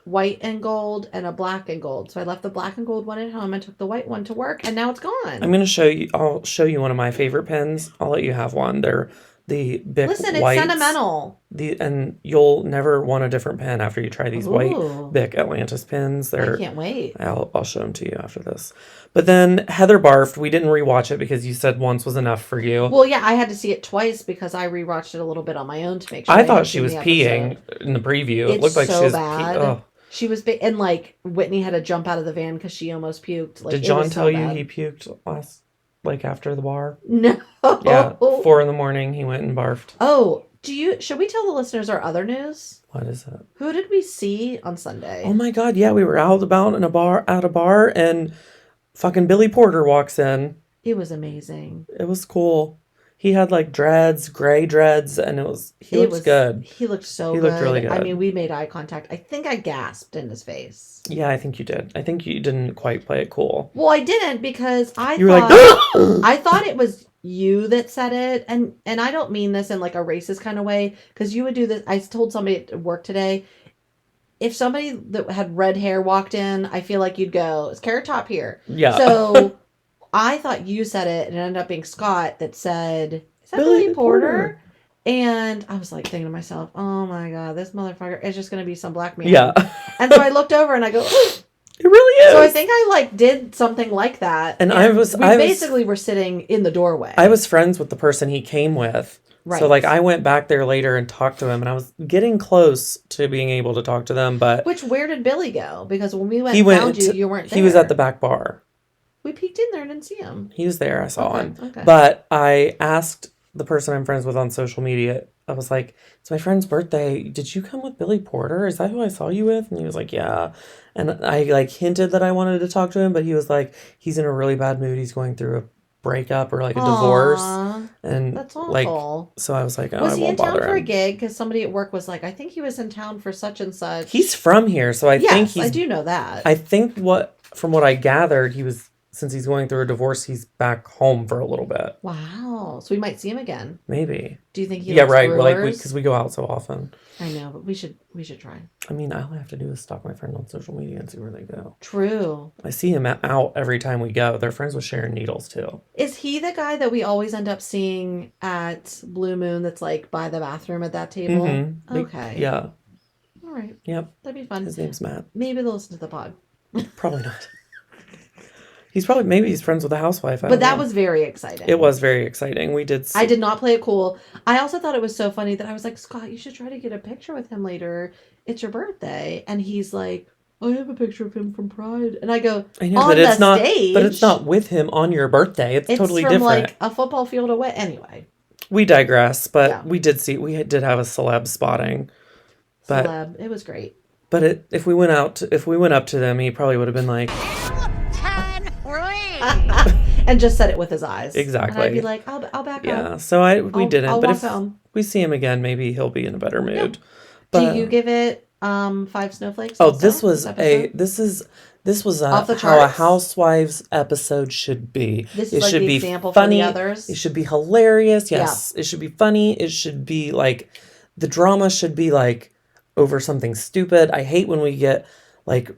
white and gold and a black and gold. So I left the black and gold one at home and took the white one to work, and now it's gone. I'm gonna show you. I'll show you one of my favorite pens. I'll let you have one. They're the Bic Listen, whites. it's sentimental. And you'll never want a different pen after you try these white Ooh. Bic Atlantis pens. I can't wait. I'll show them to you after this. But then Heather barfed. We didn't rewatch it because you said once was enough for you. Well, yeah, I had to see it twice because I rewatched it a little bit on my own to make sure. I thought had she seen was the peeing episode. in the preview. It's It looked like so she was bad. Oh. She was and like Whitney had to jump out of the van because she almost puked. Like, Did it John was so tell you bad. he puked after the bar? No. Yeah, 4 a.m. he went and barfed. Oh, should we tell the listeners our other news? What is it? Who did we see on Sunday? Oh my God! Yeah, we were out about in a bar, and fucking Billy Porter walks in. It was amazing. It was cool. He had like dreads, gray dreads, and he looked good. He looked so He good. looked really good. I mean, we made eye contact. I think I gasped in his face. Yeah, I think you did. I think you didn't quite play it cool. Well, I didn't because You were like, I thought it was you that said it, and I don't mean this in like a racist kind of way because you would do this. I told somebody at work today, if somebody that had red hair walked in, I feel like you'd go, "Is Carrot Top here?" Yeah. So I thought you said it, and it ended up being Scott that said, "Is that Billy Porter?" And I was like thinking to myself, "Oh my God, this motherfucker is just going to be some black man." Yeah. And so I looked over and I go, It really is. so I think I like did something like that. And we basically were sitting in the doorway. I was friends with the person he came with. Right. So like I went back there later and talked to him, and I was getting close to being able to talk to them, but Where did Billy go? Because when we went he and went found you, you weren't there. He was at the back bar. We peeked in there and didn't see him. He was there. I saw him. Okay. But I asked the person I'm friends with on social media, I was like, "It's my friend's birthday. Did you come with Billy Porter? Is that who I saw you with?" And he was like, "Yeah." And I like hinted that I wanted to talk to him, but he was like, he's in a really bad mood. He's going through a breakup or like a divorce. And That's like, awful. so I was like, oh, Was I he in won't town bother for a him. gig? Because somebody at work was like, I think he was in town for such and such. He's from here, so I think I do know that. I think from what I gathered, since he's going through a divorce, he's back home for a little bit. Wow. So we might see him again. Maybe. Do you think he Yeah, likes right. brewers? Because we go out so often. I know, but we should try. I mean, all I have to do is stalk my friend on social media and see where they go. True. I see him out every time we go. They're friends with Sharon Needles too. Is he the guy that we always end up seeing at Blue Moon that's like by the bathroom at that table? Mm-hmm. Okay. Yeah. All right. Yep. That'd be fun. His name's Matt. Maybe they'll listen to the pod. Probably not. Maybe he's friends with a housewife. But that was very exciting. It was very exciting. We did. I did not play it cool. I also thought it was so funny that I was like, Scott, you should try to get a picture with him later. It's your birthday. And he's like, I have a picture of him from Pride. And I go, I know, on but it's the not. stage. But it's not with him on your birthday. It's totally from different. like a football field away. Anyway. We digress, but Yeah. we did have a celeb spotting. But Celeb. It was great. But if we went up to them, he probably would have been like, And just said it with his eyes. Exactly. And I'd be like, I'll back yeah. up. So we didn't. I'll but walk if home. we see him again, maybe he'll be in a better mood. But Do you give it 5 snowflakes? oh, also, this was episode? this was Off the how a charts? Housewives episode should be. This it is like should the be example for funny. the others? It should be hilarious. Yes, it should be funny. It should be like the drama should be like over something stupid. I hate when we get like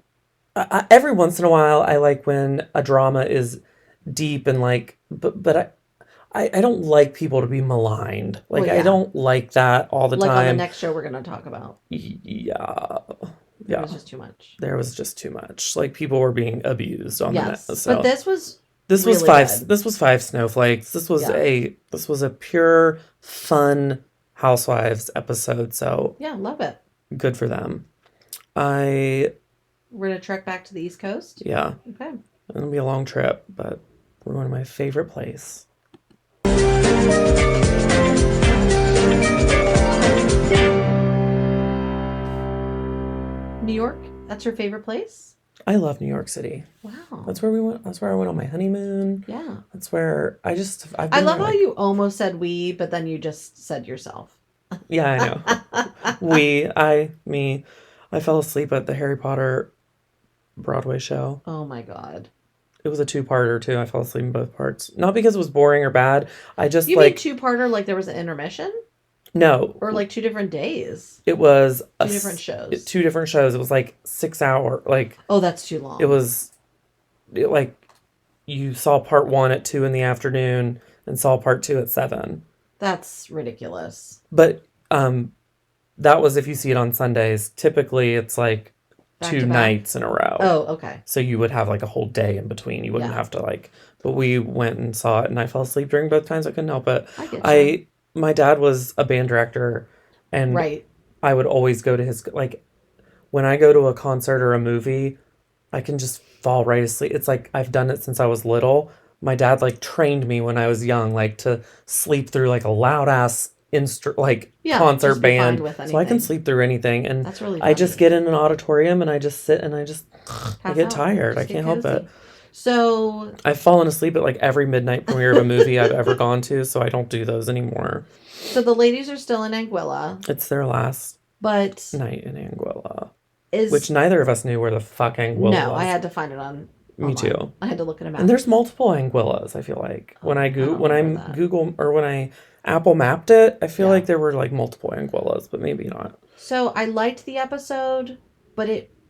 every once in a while. I like when a drama is deep and like, but I don't like people to be maligned. Like, Well, yeah. I don't like that all the like time. on the next show we're going to talk about. Yeah. It was just too much. There was just too much. Like people were being abused on Yes. the net. So But this was was really five. good. This was 5 snowflakes. This was a pure fun Housewives episode. So Yeah, love it. good for them. We're going to trek back to the East Coast. Yeah, Okay. it'll be a long trip, but we're going to my favorite place. New York? That's your favorite place? I love New York City. Wow. That's where we went. That's where I went on my honeymoon. Yeah. That's where I've I been love there, how like, you almost said we, but then you just said yourself. yeah, I know. Me. I fell asleep at the Harry Potter Broadway show. Oh my God. It was a two-parter too. I fell asleep in both parts. Not because it was boring or bad. I just You mean like two-parter like there was an intermission? no. Or like 2 different days? It was 2 different shows. 2 different shows. It was like 6 hour. Like Oh, that's too long. it was like you saw part 1 at 2 in the afternoon and saw part 2 at 7. That's ridiculous. But that was if you see it on Sundays. Typically, it's like Back 2 to back? nights in a row. Oh, okay. So you would have like a whole day in between. You wouldn't Yeah. have to like. But we went and saw it, and I fell asleep during both times. I couldn't help it. I get you. My dad was a band director, and Right. I would always go to his, like, when I go to a concert or a movie, I can just fall right asleep. It's like I've done it since I was little. My dad like trained me when I was young, like to sleep through like a loud ass Yeah, concert just be fine band, with so I can anything. sleep through anything. And That's really I just funny. get in an auditorium and I just sit and I Pass get out. tired. I Just get can't help cozy. it. So, I've fallen asleep at like every midnight premiere of a movie I've ever gone to, so I don't do those anymore. so the ladies are still in Anguilla, It's their last but night in Anguilla, is which neither of us knew where the fuck Anguilla no, was. I had to find it on. Me online. too. I had to look at a map. And there's multiple Anguillas, I feel like. When I don't when I remember that. Google or when I Apple mapped it, I feel Yeah. like there were like multiple Anguillas, but maybe not. So I liked the episode, but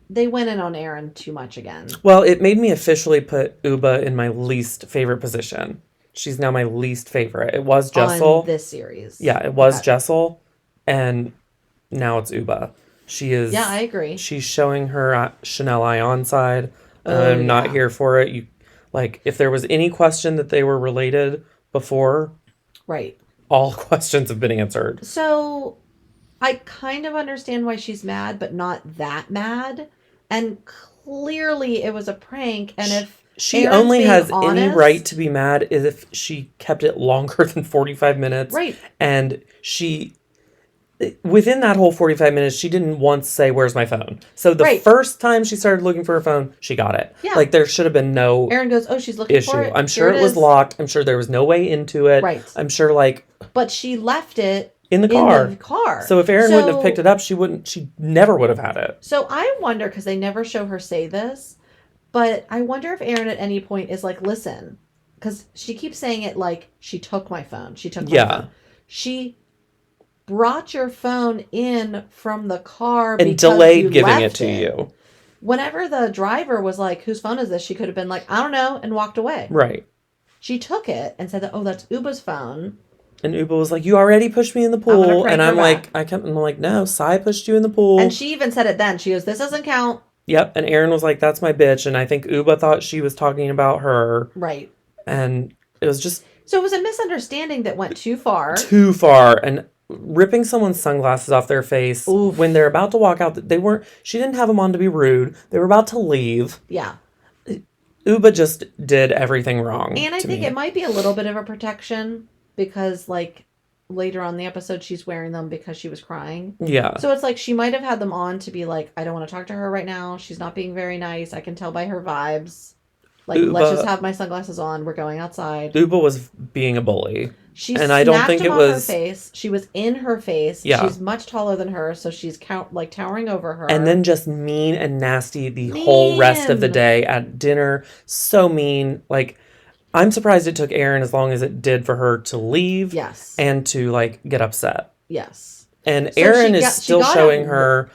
they went in on Aaron too much again. Well, it made me officially put Uba in my least favorite position. She's now my least favorite. It was Jessel. On this series. Yeah, it was Okay. Jessel, and now it's Uba. She is. Yeah, I agree. She's showing her Chanel Ion side. Oh, I'm not yeah. here for it. You like if there was any question that they were related before, Right. all questions have been answered. So I kind of understand why she's mad, but not that mad. And clearly it was a prank. And if She Aaron's only being has any honest- right to be mad is if she kept it longer than 45 minutes. Right. And she, within that whole 45 minutes, she didn't once say, "Where's my phone?" So the Right. first time she started looking for her phone, she got it. Yeah. Like there should have been no Aaron goes, "Oh, she's looking issue. for it. I'm sure Here it was is." locked. I'm sure there was no way into it. Right. I'm sure like But she left it in the car. car. So if Erin wouldn't have picked it up, she never would have had it. So I wonder, because they never show her say this, but I wonder if Erin at any point is like, listen, because she keeps saying it like, she took my phone. She took my Yeah. phone. She brought your phone in from the car And because delayed you giving it left to you. Whenever the driver was like, whose phone is this? She could have been like, I don't know, and walked away. Right. She took it and said that, oh, that's Uba's phone. And Uba was like, "You already pushed me in the gonna pool," prank and her I'm like, back. I'm like, "No, Sai pushed you in the pool." And she even said it then. She goes, this doesn't count. Yep. And Erin was like, "That's my bitch," and I think Uba thought she was talking about her, Right. and it was just So it was a misunderstanding that went too far. too far. And ripping someone's sunglasses off their face Oof. when they're about to walk out, they weren't. She didn't have them on to be rude. They were about to leave. Yeah. Uba just did everything wrong. And I to think me. it might be a little bit of a protection because, like, later on in the episode, she's wearing them because she was crying. Yeah. So it's like she might have had them on to be like, I don't want to talk to her right now. She's not being very nice. I can tell by her vibes. Like, let's Uba- just have my sunglasses on. We're going outside. Uba was being a bully. She and I don't snapped think him it off was- her face. She was in her face. Yeah. She's much taller than her, so she's towering over her. And then just mean and nasty the whole rest of the Mean. day at dinner. So mean. Like, I'm surprised it took Erin as long as it did for her to leave. Yes. And to, like, get upset. Yes. And So Erin she is got- she still got showing it- her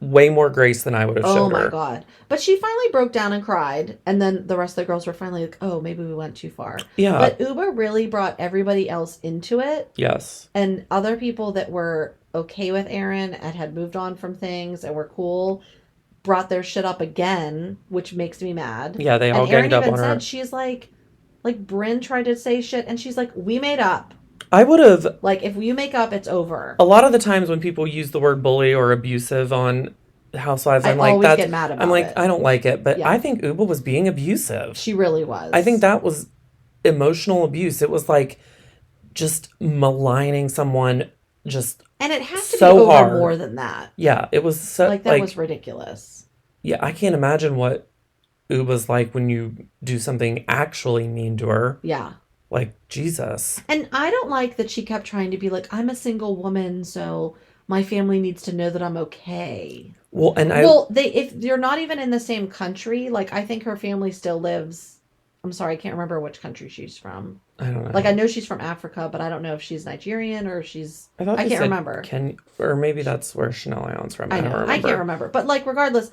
way more grace than I would have Oh showed my her. god. But she finally broke down and cried, and then the rest of the girls were finally like, oh, maybe we went too far. Yeah. But Uba really brought everybody else into it, Yes. and other people that were okay with Aaron and had moved on from things and were cool brought their shit up again, which makes me mad. Yeah, they all and Erin ganged up even on her. said, she's like Bryn tried to say shit, and she's like, we made up. I would have. Like, if you make up, it's over. A lot of the times when people use the word bully or abusive on Housewives, I I'm like, always that's. get mad about I'm like, it. I don't like it. But Yeah. I think Uba was being abusive. She really was. I think that was emotional abuse. It was like just maligning someone just And it has to be so over hard. more than that. Yeah, it was so Like, that was ridiculous. yeah, I can't imagine what Uba's like when you do something actually mean to her. Yeah. Like, Jesus. And I don't like that she kept trying to be like, I'm a single woman, so my family needs to know that I'm okay. Well, and Well, if you're not even in the same country, like, I think her family still lives. I'm sorry, I can't remember which country she's from. I don't know. Like, I know she's from Africa, but I don't know if she's Nigerian or if she's. I thought I they can't said remember. or maybe that's where Chanel Ion's from. I don't know. remember. I can't remember. But, like, regardless,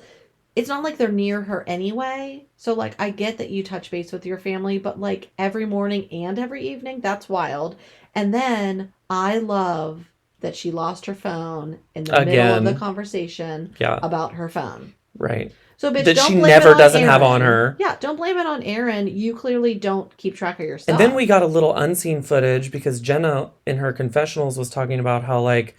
it's not like they're near her anyway. So, like, I get that you touch base with your family, but, like, every morning and every evening, that's wild. And then I love that she lost her phone in the middle of the Again. conversation Yeah. about her phone. Right. So, bitch, That don't she blame never it on doesn't have Aaron. on her. Yeah, don't blame it on Aaron. You clearly don't keep track of your stuff. And then we got a little unseen footage because Jenna in her confessionals was talking about how, like,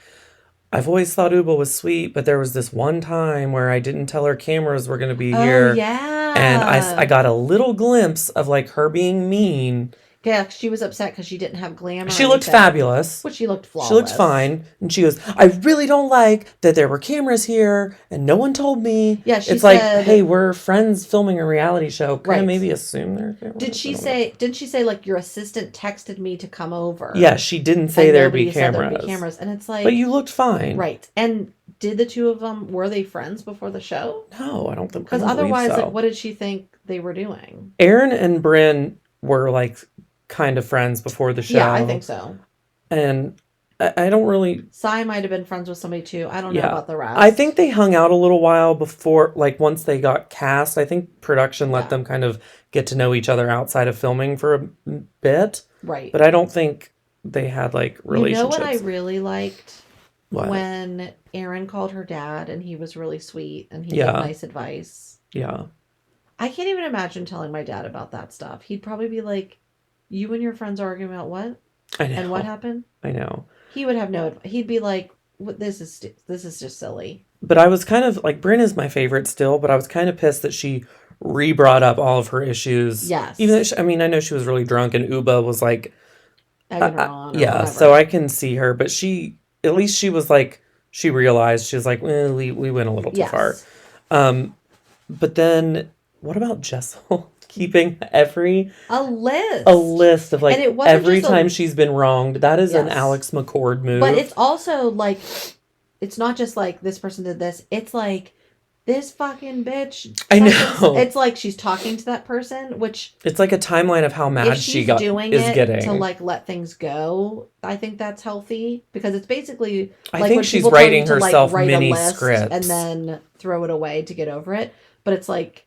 I've always thought Uba was sweet, but there was this one time where I didn't tell her cameras were going to be here. Oh, yeah. And I got a little glimpse of, like, her being mean. Yeah, she was upset because she didn't have glamour. She looked fabulous. But she looked flawless. She looked fine. And she goes, I really don't like that there were cameras here and no one told me. Yeah, she it's said, like, hey, we're friends filming a reality show. Can I Right. maybe assume there are cameras? Didn't she say, like, your assistant texted me to come over? Yeah, she didn't say And there'd be nobody said cameras. there'd be cameras. And it's like. But you looked fine. Right. And did the two of them, were they friends before the show? No, I don't think Because otherwise, like, what did she think they were doing? Aaron and Bryn were, like, kind of friends before the show. Yeah, I think so. And I don't really... Sai might have been friends with somebody too. I don't know about the rest. I think they hung out a little while before, like, once they got cast. I think production let them kind of get to know each other outside of filming for a bit. Right. But I don't think they had, like, relationships. You know what I really liked? What? When Aaron called her dad and he was really sweet and he gave Yeah. nice advice. Yeah. I can't even imagine telling my dad about that stuff. He'd probably be like, you and your friends are arguing about what? I know. And what happened? I know. He would have he'd be like, this is just silly. But I was kind of, like, Bryn is my favorite still, but I was kind of pissed that she re-brought up all of her issues. Yes. Even though, I mean, I know she was really drunk and Uba was, like... Egging her on or yeah, whatever. so I can see her, but at least she was, like, she realized, she was like, we went a little too far. But then, what about Jessel? Keeping a list of, like, And it wasn't every just time she's been wronged. That is an Yes. Alex McCord move. But it's also like, it's not just like this person did this. It's like this fucking bitch. I know. It's like she's talking to that person, which it's like a timeline of how mad if she she's got doing is it getting. to, like, let things go, I think that's healthy because it's basically. I like think when she's people tell you writing to, like, herself write a mini list scripts. and then throw it away to get over it. But it's like.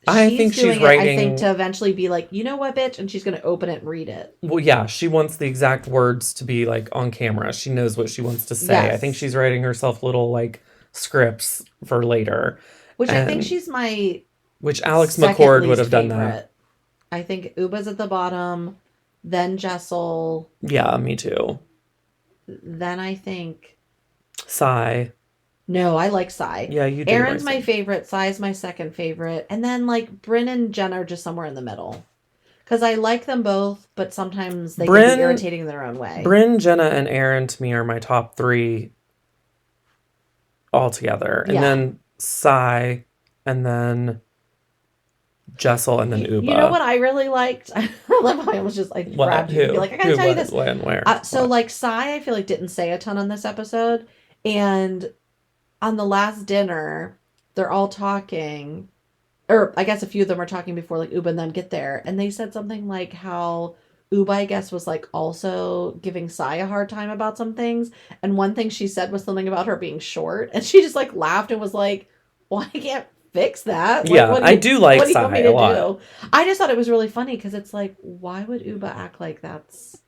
I think she's doing writing. it, I think, to eventually be like, you know what, bitch, and she's gonna open it and read it. Well, yeah, she wants the exact words to be, like, on camera. She knows what she wants to say. Yes. I think she's writing herself little, like, scripts for later. Which I think And- she's my Which Alex second McCord would least have done favorite. that. I think Uba's at the bottom, then Jessel, Yeah, me too. then I think. Sigh. No, I like Sai. Yeah, you do. Aaron's like my favorite. Sai's my second favorite, and then, like, Bryn and Jen are just somewhere in the middle. Because I like them both, but sometimes they can Bryn- be irritating in their own way. Bryn, Jenna, and Aaron to me are my top three altogether. And Yeah. then Sigh, and then Jessel, and then Uba. You know what I really liked? I love how I was just like What? grabbed you and be like, I gotta tell you this. When? Where? So, What? like, Sai, I feel like didn't say a ton on this episode, and on the last dinner, they're all talking, or I guess a few of them are talking before, like, Uba and them get there, and they said something like how Uba, I guess, was, like, also giving Sai a hard time about some things, and one thing she said was something about her being short, and she just, like, laughed and was like, well, I can't fix that. Like, Yeah, what I do like what do you want Sai me a to lot. do? I just thought it was really funny, because it's like, why would Uba act like that's...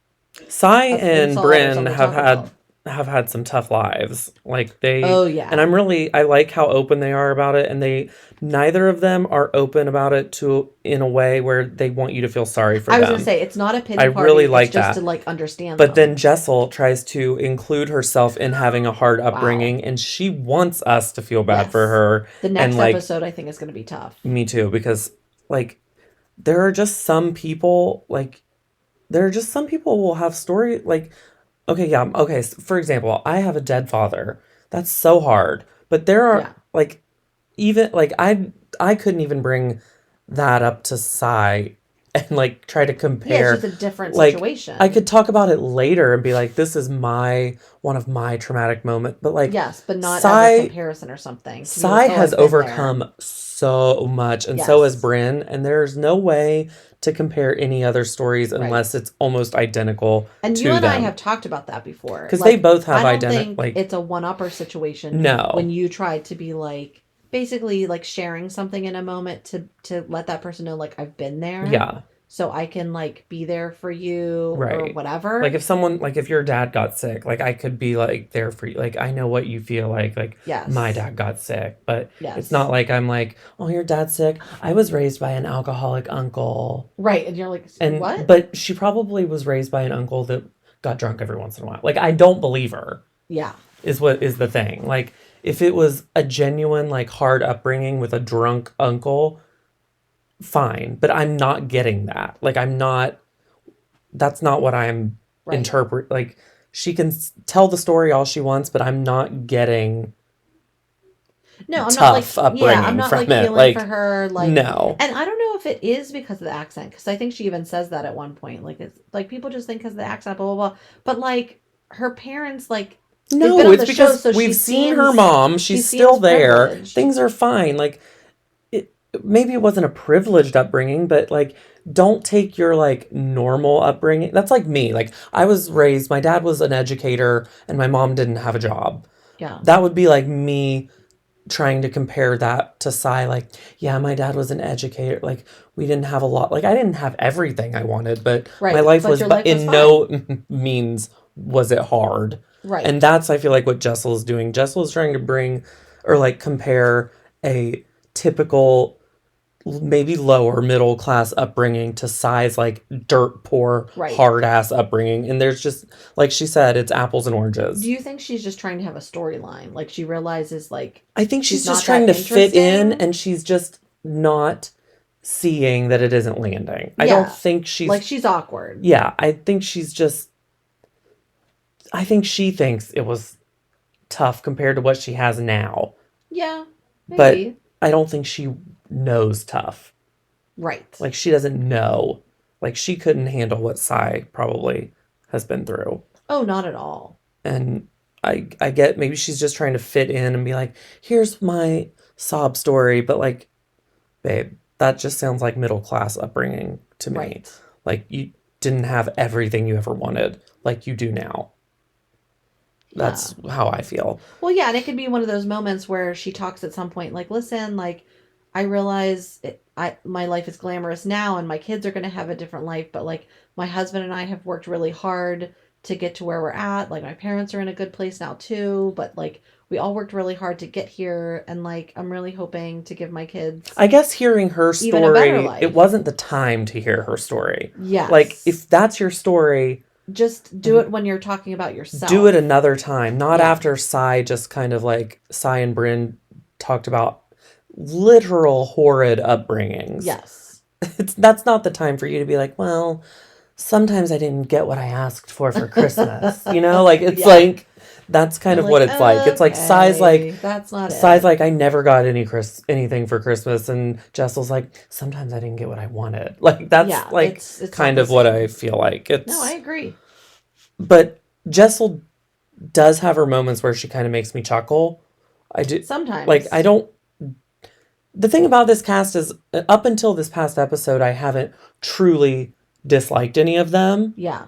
Sai an and insult or Bryn something to have talk had about? have had some tough lives. Like they Oh, yeah. And I like how open they are about it, and neither of them are open about it in a way where they want you to feel sorry for I them. was gonna say it's not a pity I party. really It's like just that. to, like, understand. But them. then Jessel tries to include herself in having a hard upbringing, and she wants us to feel bad Yes. for her. the next and, like, episode, I think, is gonna be tough. Me too, because, like, there are just some people who will have story, like, Okay, yeah. Okay, for example, I have a dead father. That's so hard. But there are Yeah. like even like I couldn't even bring that up to Sai and like try to Yeah, it's compare. just a different Like I situation. could talk about it later and be like, this is my one of my traumatic moments. But like Yes, but not as a Sai comparison or something to be like, Sai oh, has I've been there. overcome so much, and so has Yes. Bryn, and there's no way to compare any other stories unless Right. it's almost identical And you to and I them. have talked about that before. Because they Like, both I have don't identity, think like, it's a one-upper situation when no. you try to be like basically like sharing something in a moment to let that person know like I've been there Yeah, so I can like be there for you or right. Like, whatever. if someone, like, if your dad got sick, like, I could be, like, there for you. Like, I know what you feel like, my Yes. dad got sick. But it's not Yes. like I'm like, oh, your dad's sick. I was raised by an alcoholic uncle. Right. And you're like, And, what? but she probably was raised by an uncle that got drunk every once in a while. Like, I don't believe her. Yeah. Is what is the thing. Like, if it was a genuine, like, hard upbringing with a drunk uncle, fine. But I'm not getting that. Like, that's not what I'm Right. interpret. Like, she can tell the story all she wants, but I'm not getting No, I'm not like, tough yeah, I'm upbringing not from like it. feeling for Like, her. Like, no. and I don't know if it is because of the accent, because I think she even says that at one point. Like, it's like people just think because of the accent, blah, blah, blah. But like, her parents, like, they've been No, on it's the show, because so we've seen her mom. she She's still seems there. privileged. Things are fine. Like, it, maybe it wasn't a privileged upbringing, but like, don't take your like normal upbringing. That's like me. Like, I was raised, my dad was an educator and my mom didn't have a job. Yeah. That would be like me trying to compare that to Sai. Like, yeah, my dad was an educator. Like, we didn't have a lot. Like, I didn't have everything I wanted, but my Right. life But was, your but life was in fine. no means was it hard. And Right. that's, I feel like, what Jessel is doing. Jessel is trying to bring or like compare a typical, maybe lower middle class upbringing to Sai's like dirt poor, Right. hard ass upbringing. And there's just, like she said, it's apples and Do oranges. you think she's just trying to have a storyline? Like, she realizes, like, I think she's she's just not trying that to fit in interesting? and she's just not seeing that it isn't landing. I don't Yeah. think Like, she's, she's awkward. yeah, I think she's just, I think she thinks it was tough compared to what she has now. Yeah. But Maybe. I don't think she knows tough. Right. Like, she doesn't know. Like, she couldn't handle what Sai probably has been through. Oh, not at all. And I get maybe she's just trying to fit in and be like, here's my sob story, but like, babe, that just sounds like middle class upbringing to me. Right. Like, you didn't have everything you ever wanted like you do now. Yeah. That's how I feel. Well, yeah, and it could be one of those moments where she talks at some point, like, listen, like, I realize my life is glamorous now, and my kids are going to have a different life, but like, my husband and I have worked really hard to get to where we're at. Like, my parents are in a good place now too, but like, we all worked really hard to get here, and like, I'm really hoping to give my kids I guess hearing her even a better story, life. it wasn't the time to hear her story. Yes. Like, if that's your story, just do it when you're talking about yourself. do it another time, not Yeah. after Sai just kind of like Sai and Bryn talked about literal horrid upbringings. Yes. That's not the time for you to be like, well, sometimes I didn't get what I asked for Christmas. You know, like it's Yeah. like that's kind I'm of what it's like. It's like Sai's okay, like that's not Sai's it. like I never got anything for Christmas, and Jessel's like sometimes I didn't get what I wanted. Like that's Yeah, like it's kind not of the what same. I feel like. It's No, I agree. but Jessel does have her moments where she kind of makes me chuckle. I do Sometimes. like I don't. The thing about this cast is, up until this past episode, I haven't truly disliked any of them. Yeah.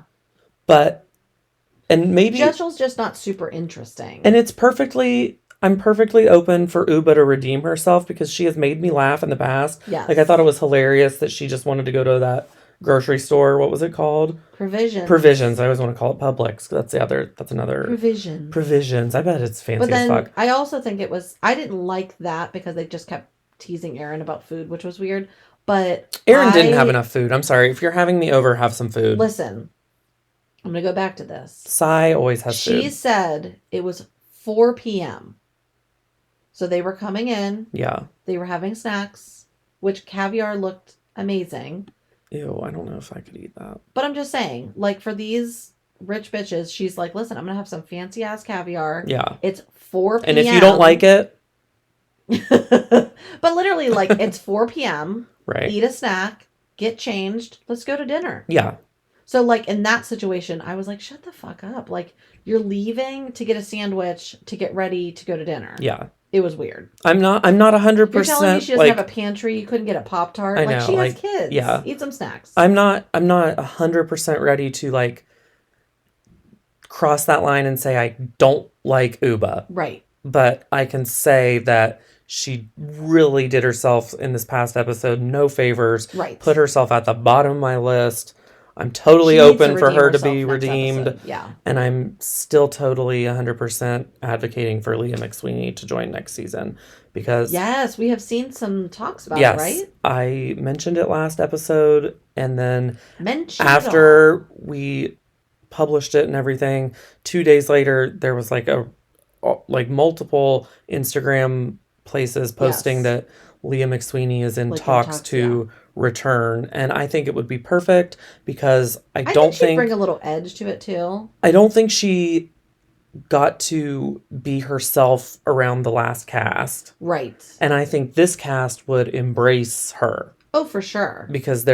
But and maybe Jessel's just not super interesting. and I'm perfectly open for Uba to redeem herself because she has made me laugh in the past. Yes. Like I thought it was hilarious that she just wanted to go to that grocery store. What was it called? Provisions. Provisions. I always want to call it Publix. That's another Provisions. Provisions. I bet it's fancy But as then fuck. I also think I didn't like that because they just kept teasing Aaron about food, which was weird. But Aaron didn't have enough food. I'm sorry. If you're having me over, have some food. Listen, I'm going to go back to this. Sai always has She food. said it was 4 p.m. So they were coming in. Yeah. They were having snacks, which caviar looked amazing. Ew, I don't know if I could eat that. But I'm just saying, like, for these rich bitches. She's like, listen, I'm going to have some fancy ass caviar. Yeah. It's 4 p.m. And if you don't like it, but literally, like, it's 4 p.m. right. Eat a snack, get changed. Let's go to dinner. Yeah. So, like, in that situation, I was like, shut the fuck up. Like, you're leaving to get a sandwich to get ready to go to dinner. Yeah. It was weird. I'm not 100% You're telling me she doesn't like, have a pantry? You couldn't get a Pop-Tart? I Like, know, she has like, kids. yeah. Eat some snacks. I'm not 100% ready to like cross that line and say I don't like Uba. Right. But I can say that she really did herself in this past episode no favors. Right. Put herself at the bottom of my list. I'm totally She needs to open for redeem her to herself be next redeemed. episode. Yeah. And I'm still totally 100% advocating for Leah McSweeney to join next season because Yes, we have seen some talks about yes, it, right? I mentioned it last episode, and then Mention after we published it and everything, 2 days later there was like multiple Instagram places posting Yes. that Leah McSweeney is in Like in talks talks, to return, and I think it would be perfect because I I don't think she'd think bring a little edge to it too. I don't think she got to be herself around the last cast. Right. And I think this cast would embrace her Oh, for sure. because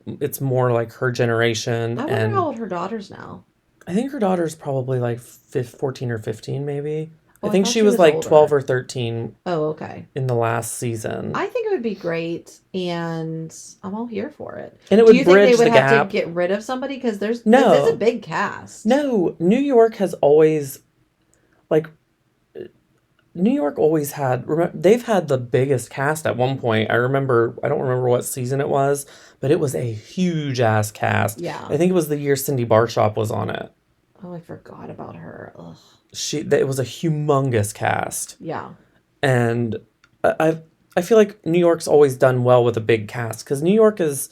it's more like her generation. I wonder And how old her daughter's now. I think her daughter's probably like 14 or 15 maybe. Oh, I I think thought she she was was like older. 12 or 13 Oh, okay. in the last season. I think it would be great, and I'm all here for it. And it Do would you think bridge they would the have gap. to get rid of somebody? Because this No. is a big cast. No, New York has always like New York always had, they've had the biggest cast at one point. I don't remember what season it was, but it was a huge ass cast. Yeah. I think it was the year Cindy Barshop was on it. Oh, I forgot about her. Ugh. It was a humongous cast. Yeah. And I feel like New York's always done well with a big cast because New York's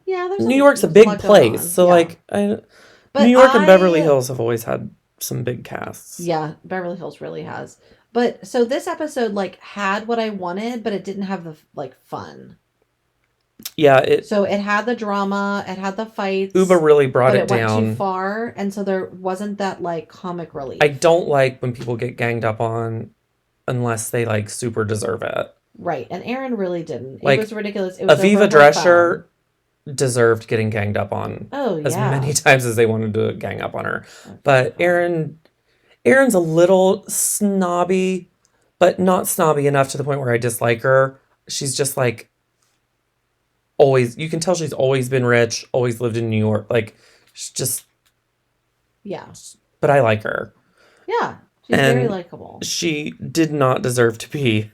a big lot going on. place. So Yeah. like But New York and Beverly Hills have always had some big casts. Yeah, Beverly Hills really has. But so this episode like had what I wanted, but it didn't have the like fun. Yeah, So it had the drama, it had the fights. Uba really brought but it went down. too far, and so there wasn't that like comic relief. I don't like when people get ganged up on unless they like super deserve it. Right, and Aaron really didn't. Like, It was ridiculous. It was over Aviva her Drescher deserved getting ganged up on phone. Oh as yeah. many times as they wanted to gang up on her. But Aaron's a little snobby, but not snobby enough to the point where I dislike her. She's just like always, you can tell she's always been rich, always lived in New York. Like, she's just, Yeah. but I like her. Yeah. She's And very likable. She did not deserve to be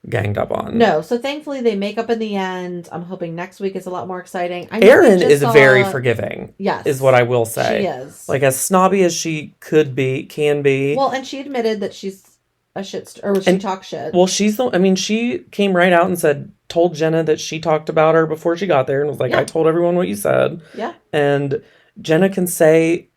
ganged up on. No, so thankfully they make up in the end. I'm hoping next week is a lot more exciting. I know we Erin just is saw- very forgiving. Yes. Is what I will say. She is. Like, as snobby as she can be. Well, and she admitted that she's a shit, or she talks shit. Well, she came right out and told Jenna that she talked about her before she got there and was like, Yeah. I told everyone what you said. Yeah. And Jenna can say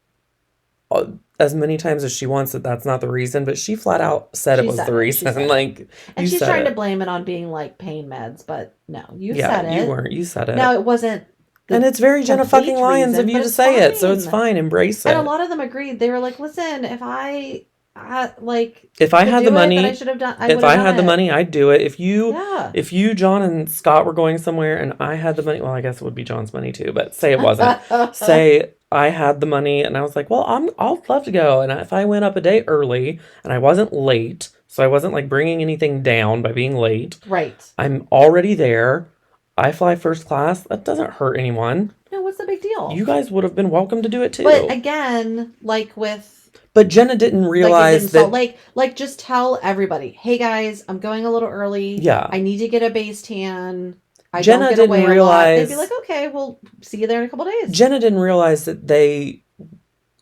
as many times as she wants that that's not the reason, but she flat out said it was the reason. Like, and you she's said trying it. to blame it on being like pain meds, but no, you Yeah, said it. you weren't. You said it. No, it wasn't. the And it's very Jenna complete fucking Lyons reason, of you but to it's say it, so it's fine. fine. Embrace it. And a lot of them agreed. They were like, "Listen, if I if I had the money, then I should have done. if I had the money, I'd do it. If you, Yeah. John and Scott were going somewhere, and I had the money, well, I guess it would be John's money too. But say it wasn't. Say I had the money, and I was like, well, I'll love to go. And if I went up a day early, and I wasn't late, so I wasn't like bringing anything down by being late. Right. I'm already there. I fly first class. That doesn't hurt anyone. No, what's the big deal? You guys would have been welcome to do it too. But again, like with. But Jenna didn't realize that. Like, just tell everybody, hey guys, I'm going a little early. Yeah. I need to get a base tan. I Jenna don't get didn't away a lot. realize- They'd be like, okay, we'll see you there in a couple days. Jenna didn't realize that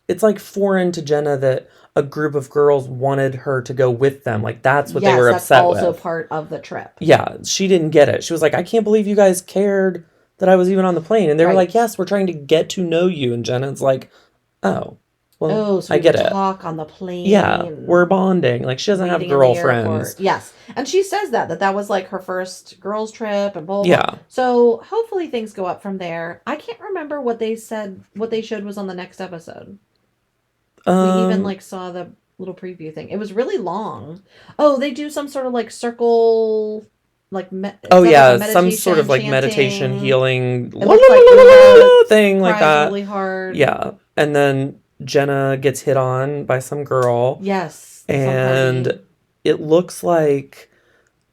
it's like foreign to Jenna that a group of girls wanted her to go with them. Like, that's what they were upset that's also with. part of the trip. Yeah, she didn't get it. She was like, I can't believe you guys cared that I was even on the plane. And they were Right. like, yes, we're trying to get to know you. And Jenna's like, oh, well, Oh, so I we get could it. talk on the plane. Yeah, we're bonding. Like, she doesn't have meeting in the girlfriends. airport. Yes. And she says that was like her first girls trip and blah, blah, Yeah. blah. So hopefully things go up from there. I can't remember what they said, what they showed was on the next episode. We even Um, like saw the little preview thing. It was really long. Oh, they do some sort of like circle, like oh is that like a yeah, some sort of meditation, like meditation chanting? healing It looks like Uba thing like cries that. really hard. Yeah. And then Jenna gets hit on by some girl, Yes, some and party. it looks like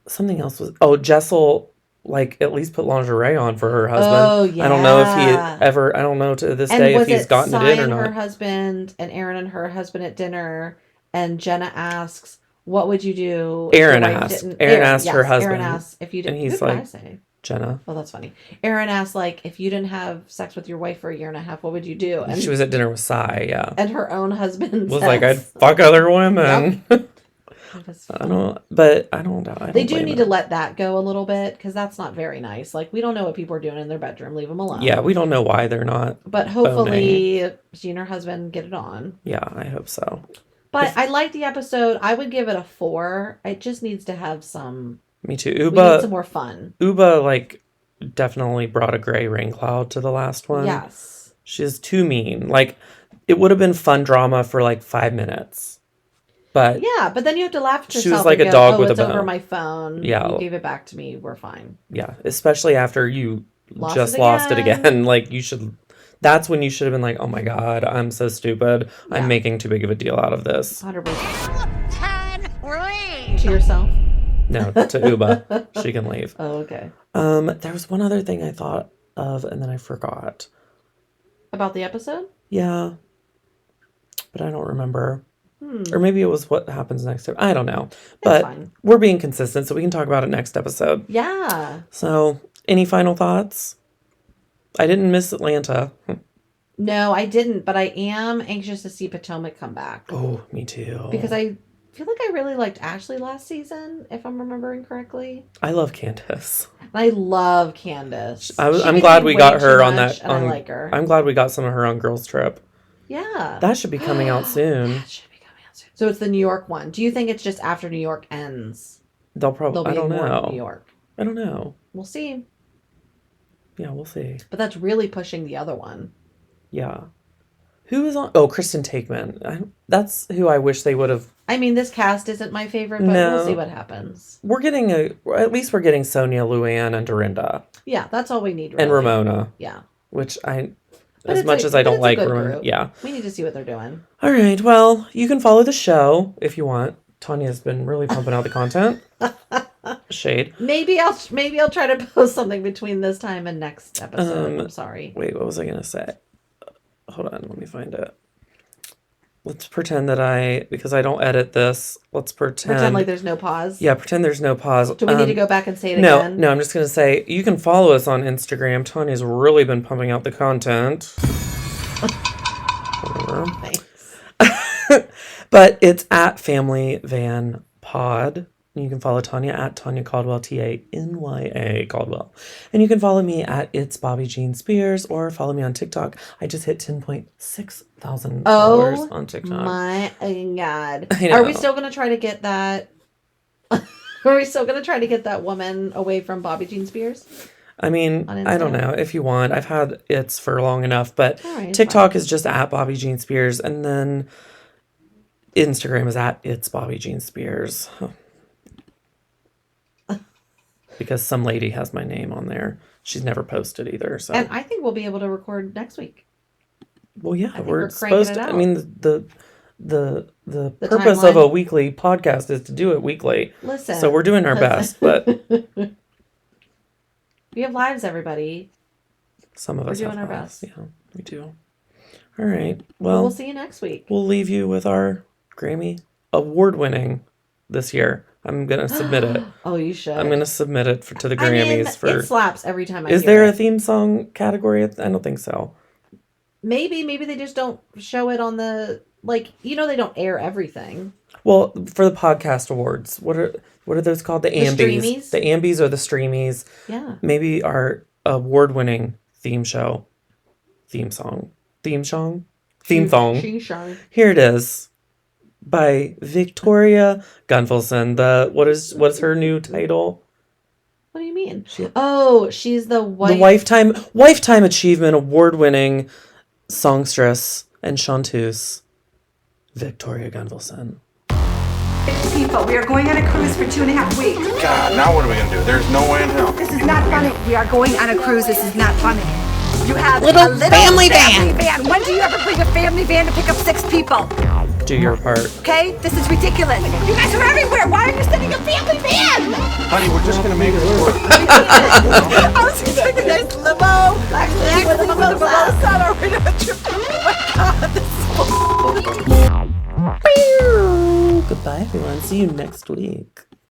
something else was, oh, Jessel like at least put lingerie on for her husband. Oh I don't know if he yeah. ever, I don't know to this And day if was he's it gotten it in Cy or and her not. husband and Aaron and her husband at dinner? And Jenna asks, "What would you do if your Aaron wife asked. didn't?" Aaron asked her Yes, Aaron husband, asks if you and did. Who he's did I like, say? Jenna. Oh, that's funny. Aaron asked, like, if you didn't have sex with your wife for a year and a half, what would you do? She was at dinner with Cy, yeah. And her own husband Was like, I'd says, fuck other women. It was I funny. don't, but I don't know. I They don't do blame need to him. let that go a little bit because that's not very nice. Like, we don't know what people are doing in their bedroom. Leave them alone. Yeah, we don't know why they're not But boning. hopefully, she and her husband get it on. Yeah, I hope so. But I like the episode. I would give it a 4. It just needs to have some. Me too. We need some more fun. Uba, like, definitely brought a gray rain cloud to the last one. Yes. She's too mean. Like, it would have been fun drama for like 5 minutes. But Yeah, but then you have to laugh at she yourself was like and a go, dog oh, with a it's over bone. my phone. Yeah. You gave it back to me. We're fine. Yeah, especially after you Lost lost it again. again. Like, you should, that's when you should have been like, oh my God, I'm so stupid. Yeah. I'm making too big of a deal out of this. 100%. To yourself? No, to Uba. She can leave. Oh, okay. There was one other thing I thought of and then I forgot. About the episode? Yeah. But I don't remember. Or maybe it was what happens next time. I don't know. But fine. we're being consistent, so we can talk about it next episode. Yeah. So, any final thoughts? I didn't miss Atlanta. No, I didn't, but I am anxious to see Potomac come back. Oh, me too. Because I feel like I really liked Ashley last season, if I'm remembering correctly. I love Candace. And I love Candace. I'm glad we got her on that. And I like her. I'm glad we got some of her on Girls Trip. Yeah. That should be coming out soon. That should be coming out soon. So it's the New York one. Do you think it's just after New York ends? They'll There'll probably. be I don't more know. New York. I don't know. We'll see. Yeah, we'll see. But that's really pushing the other one. Yeah. Who is on? Oh, Kristen Takeman. That's who I wish they would have. I mean, this cast isn't my favorite, but No. we'll see what happens. We're getting at least we're getting Sonia, Luann, and Dorinda, Yeah, that's all we need. Really. and Ramona, Yeah. which But as it's much a- as I but don't it's a like good Ramona. group. Yeah. We need to see what they're doing. All right. Well, you can follow the show if you want. Tanya's been really pumping out the content. Shade. Maybe I'll try to post something between this time and next episode. I'm sorry. Wait, what was I gonna say? Hold on, let me find it. Let's pretend because I don't edit this. Let's Pretend like there's no pause. Yeah, pretend there's no pause. Do we need to go back and say it No, again? no, I'm just gonna say you can follow us on Instagram. Tanya's really been pumping out the content. Whatever. Thanks. But it's at Family Van Pod. You can follow Tanya at Tanya Caldwell, Tanya Caldwell. And you can follow me at It's Bobby Jean Spears or follow me on TikTok. I just hit 10.6 thousand followers on TikTok. My God. I know. Are we still going to try to get that? Are we still going to try to get that woman away from Bobby Jean Spears? I mean, On I don't Insta? know if you want. I've had It's for long enough, but All right, TikTok is just at Bobby Jean Spears. And then Instagram is at It's Bobby Jean Spears. Because some lady has my name on there. She's never posted either. So, And I think we'll be able to record next week. well, yeah, think we're we're cranking supposed it to. I out. mean, the purpose of timeline. a weekly podcast is to do it weekly. Listen. So we're doing our best, but We have lives, everybody. some of We're us doing have our lives. best. Yeah, we do. All right. Well, Well, we'll see you next week. we'll leave you with our Grammy award-winning this year. I'm gonna submit it. Oh, you should. I'm gonna submit it to the I mean, Grammys for. it slaps every time I Is hear there it. a theme song category? I don't think so. Maybe they just don't show it on the they don't air everything. Well, for the podcast awards, what are those called? The Ambies. Streamies? The Ambies or the Streamies. Yeah. Maybe our award-winning theme song. Here it is, by Victoria Gunvalson. What's her new title? What do you mean? She's the The Lifetime Achievement Award-winning songstress and chanteuse. Victoria Gunvalson. 6 people. We are going on a cruise for 2.5 weeks. God, now what are we gonna do? There's no way in hell. This is not funny. We are going on a cruise. This is not funny. You have Little a little family van. When do you ever bring a family van to pick up 6 people? Do your part. Okay? This is ridiculous. You guys are everywhere. Why are you sending a family van? Honey, we're just gonna make it work. I was expecting a nice limo. Actually, with a mimosa or we're gonna trip. Oh my god, this is Goodbye, everyone. See you next week.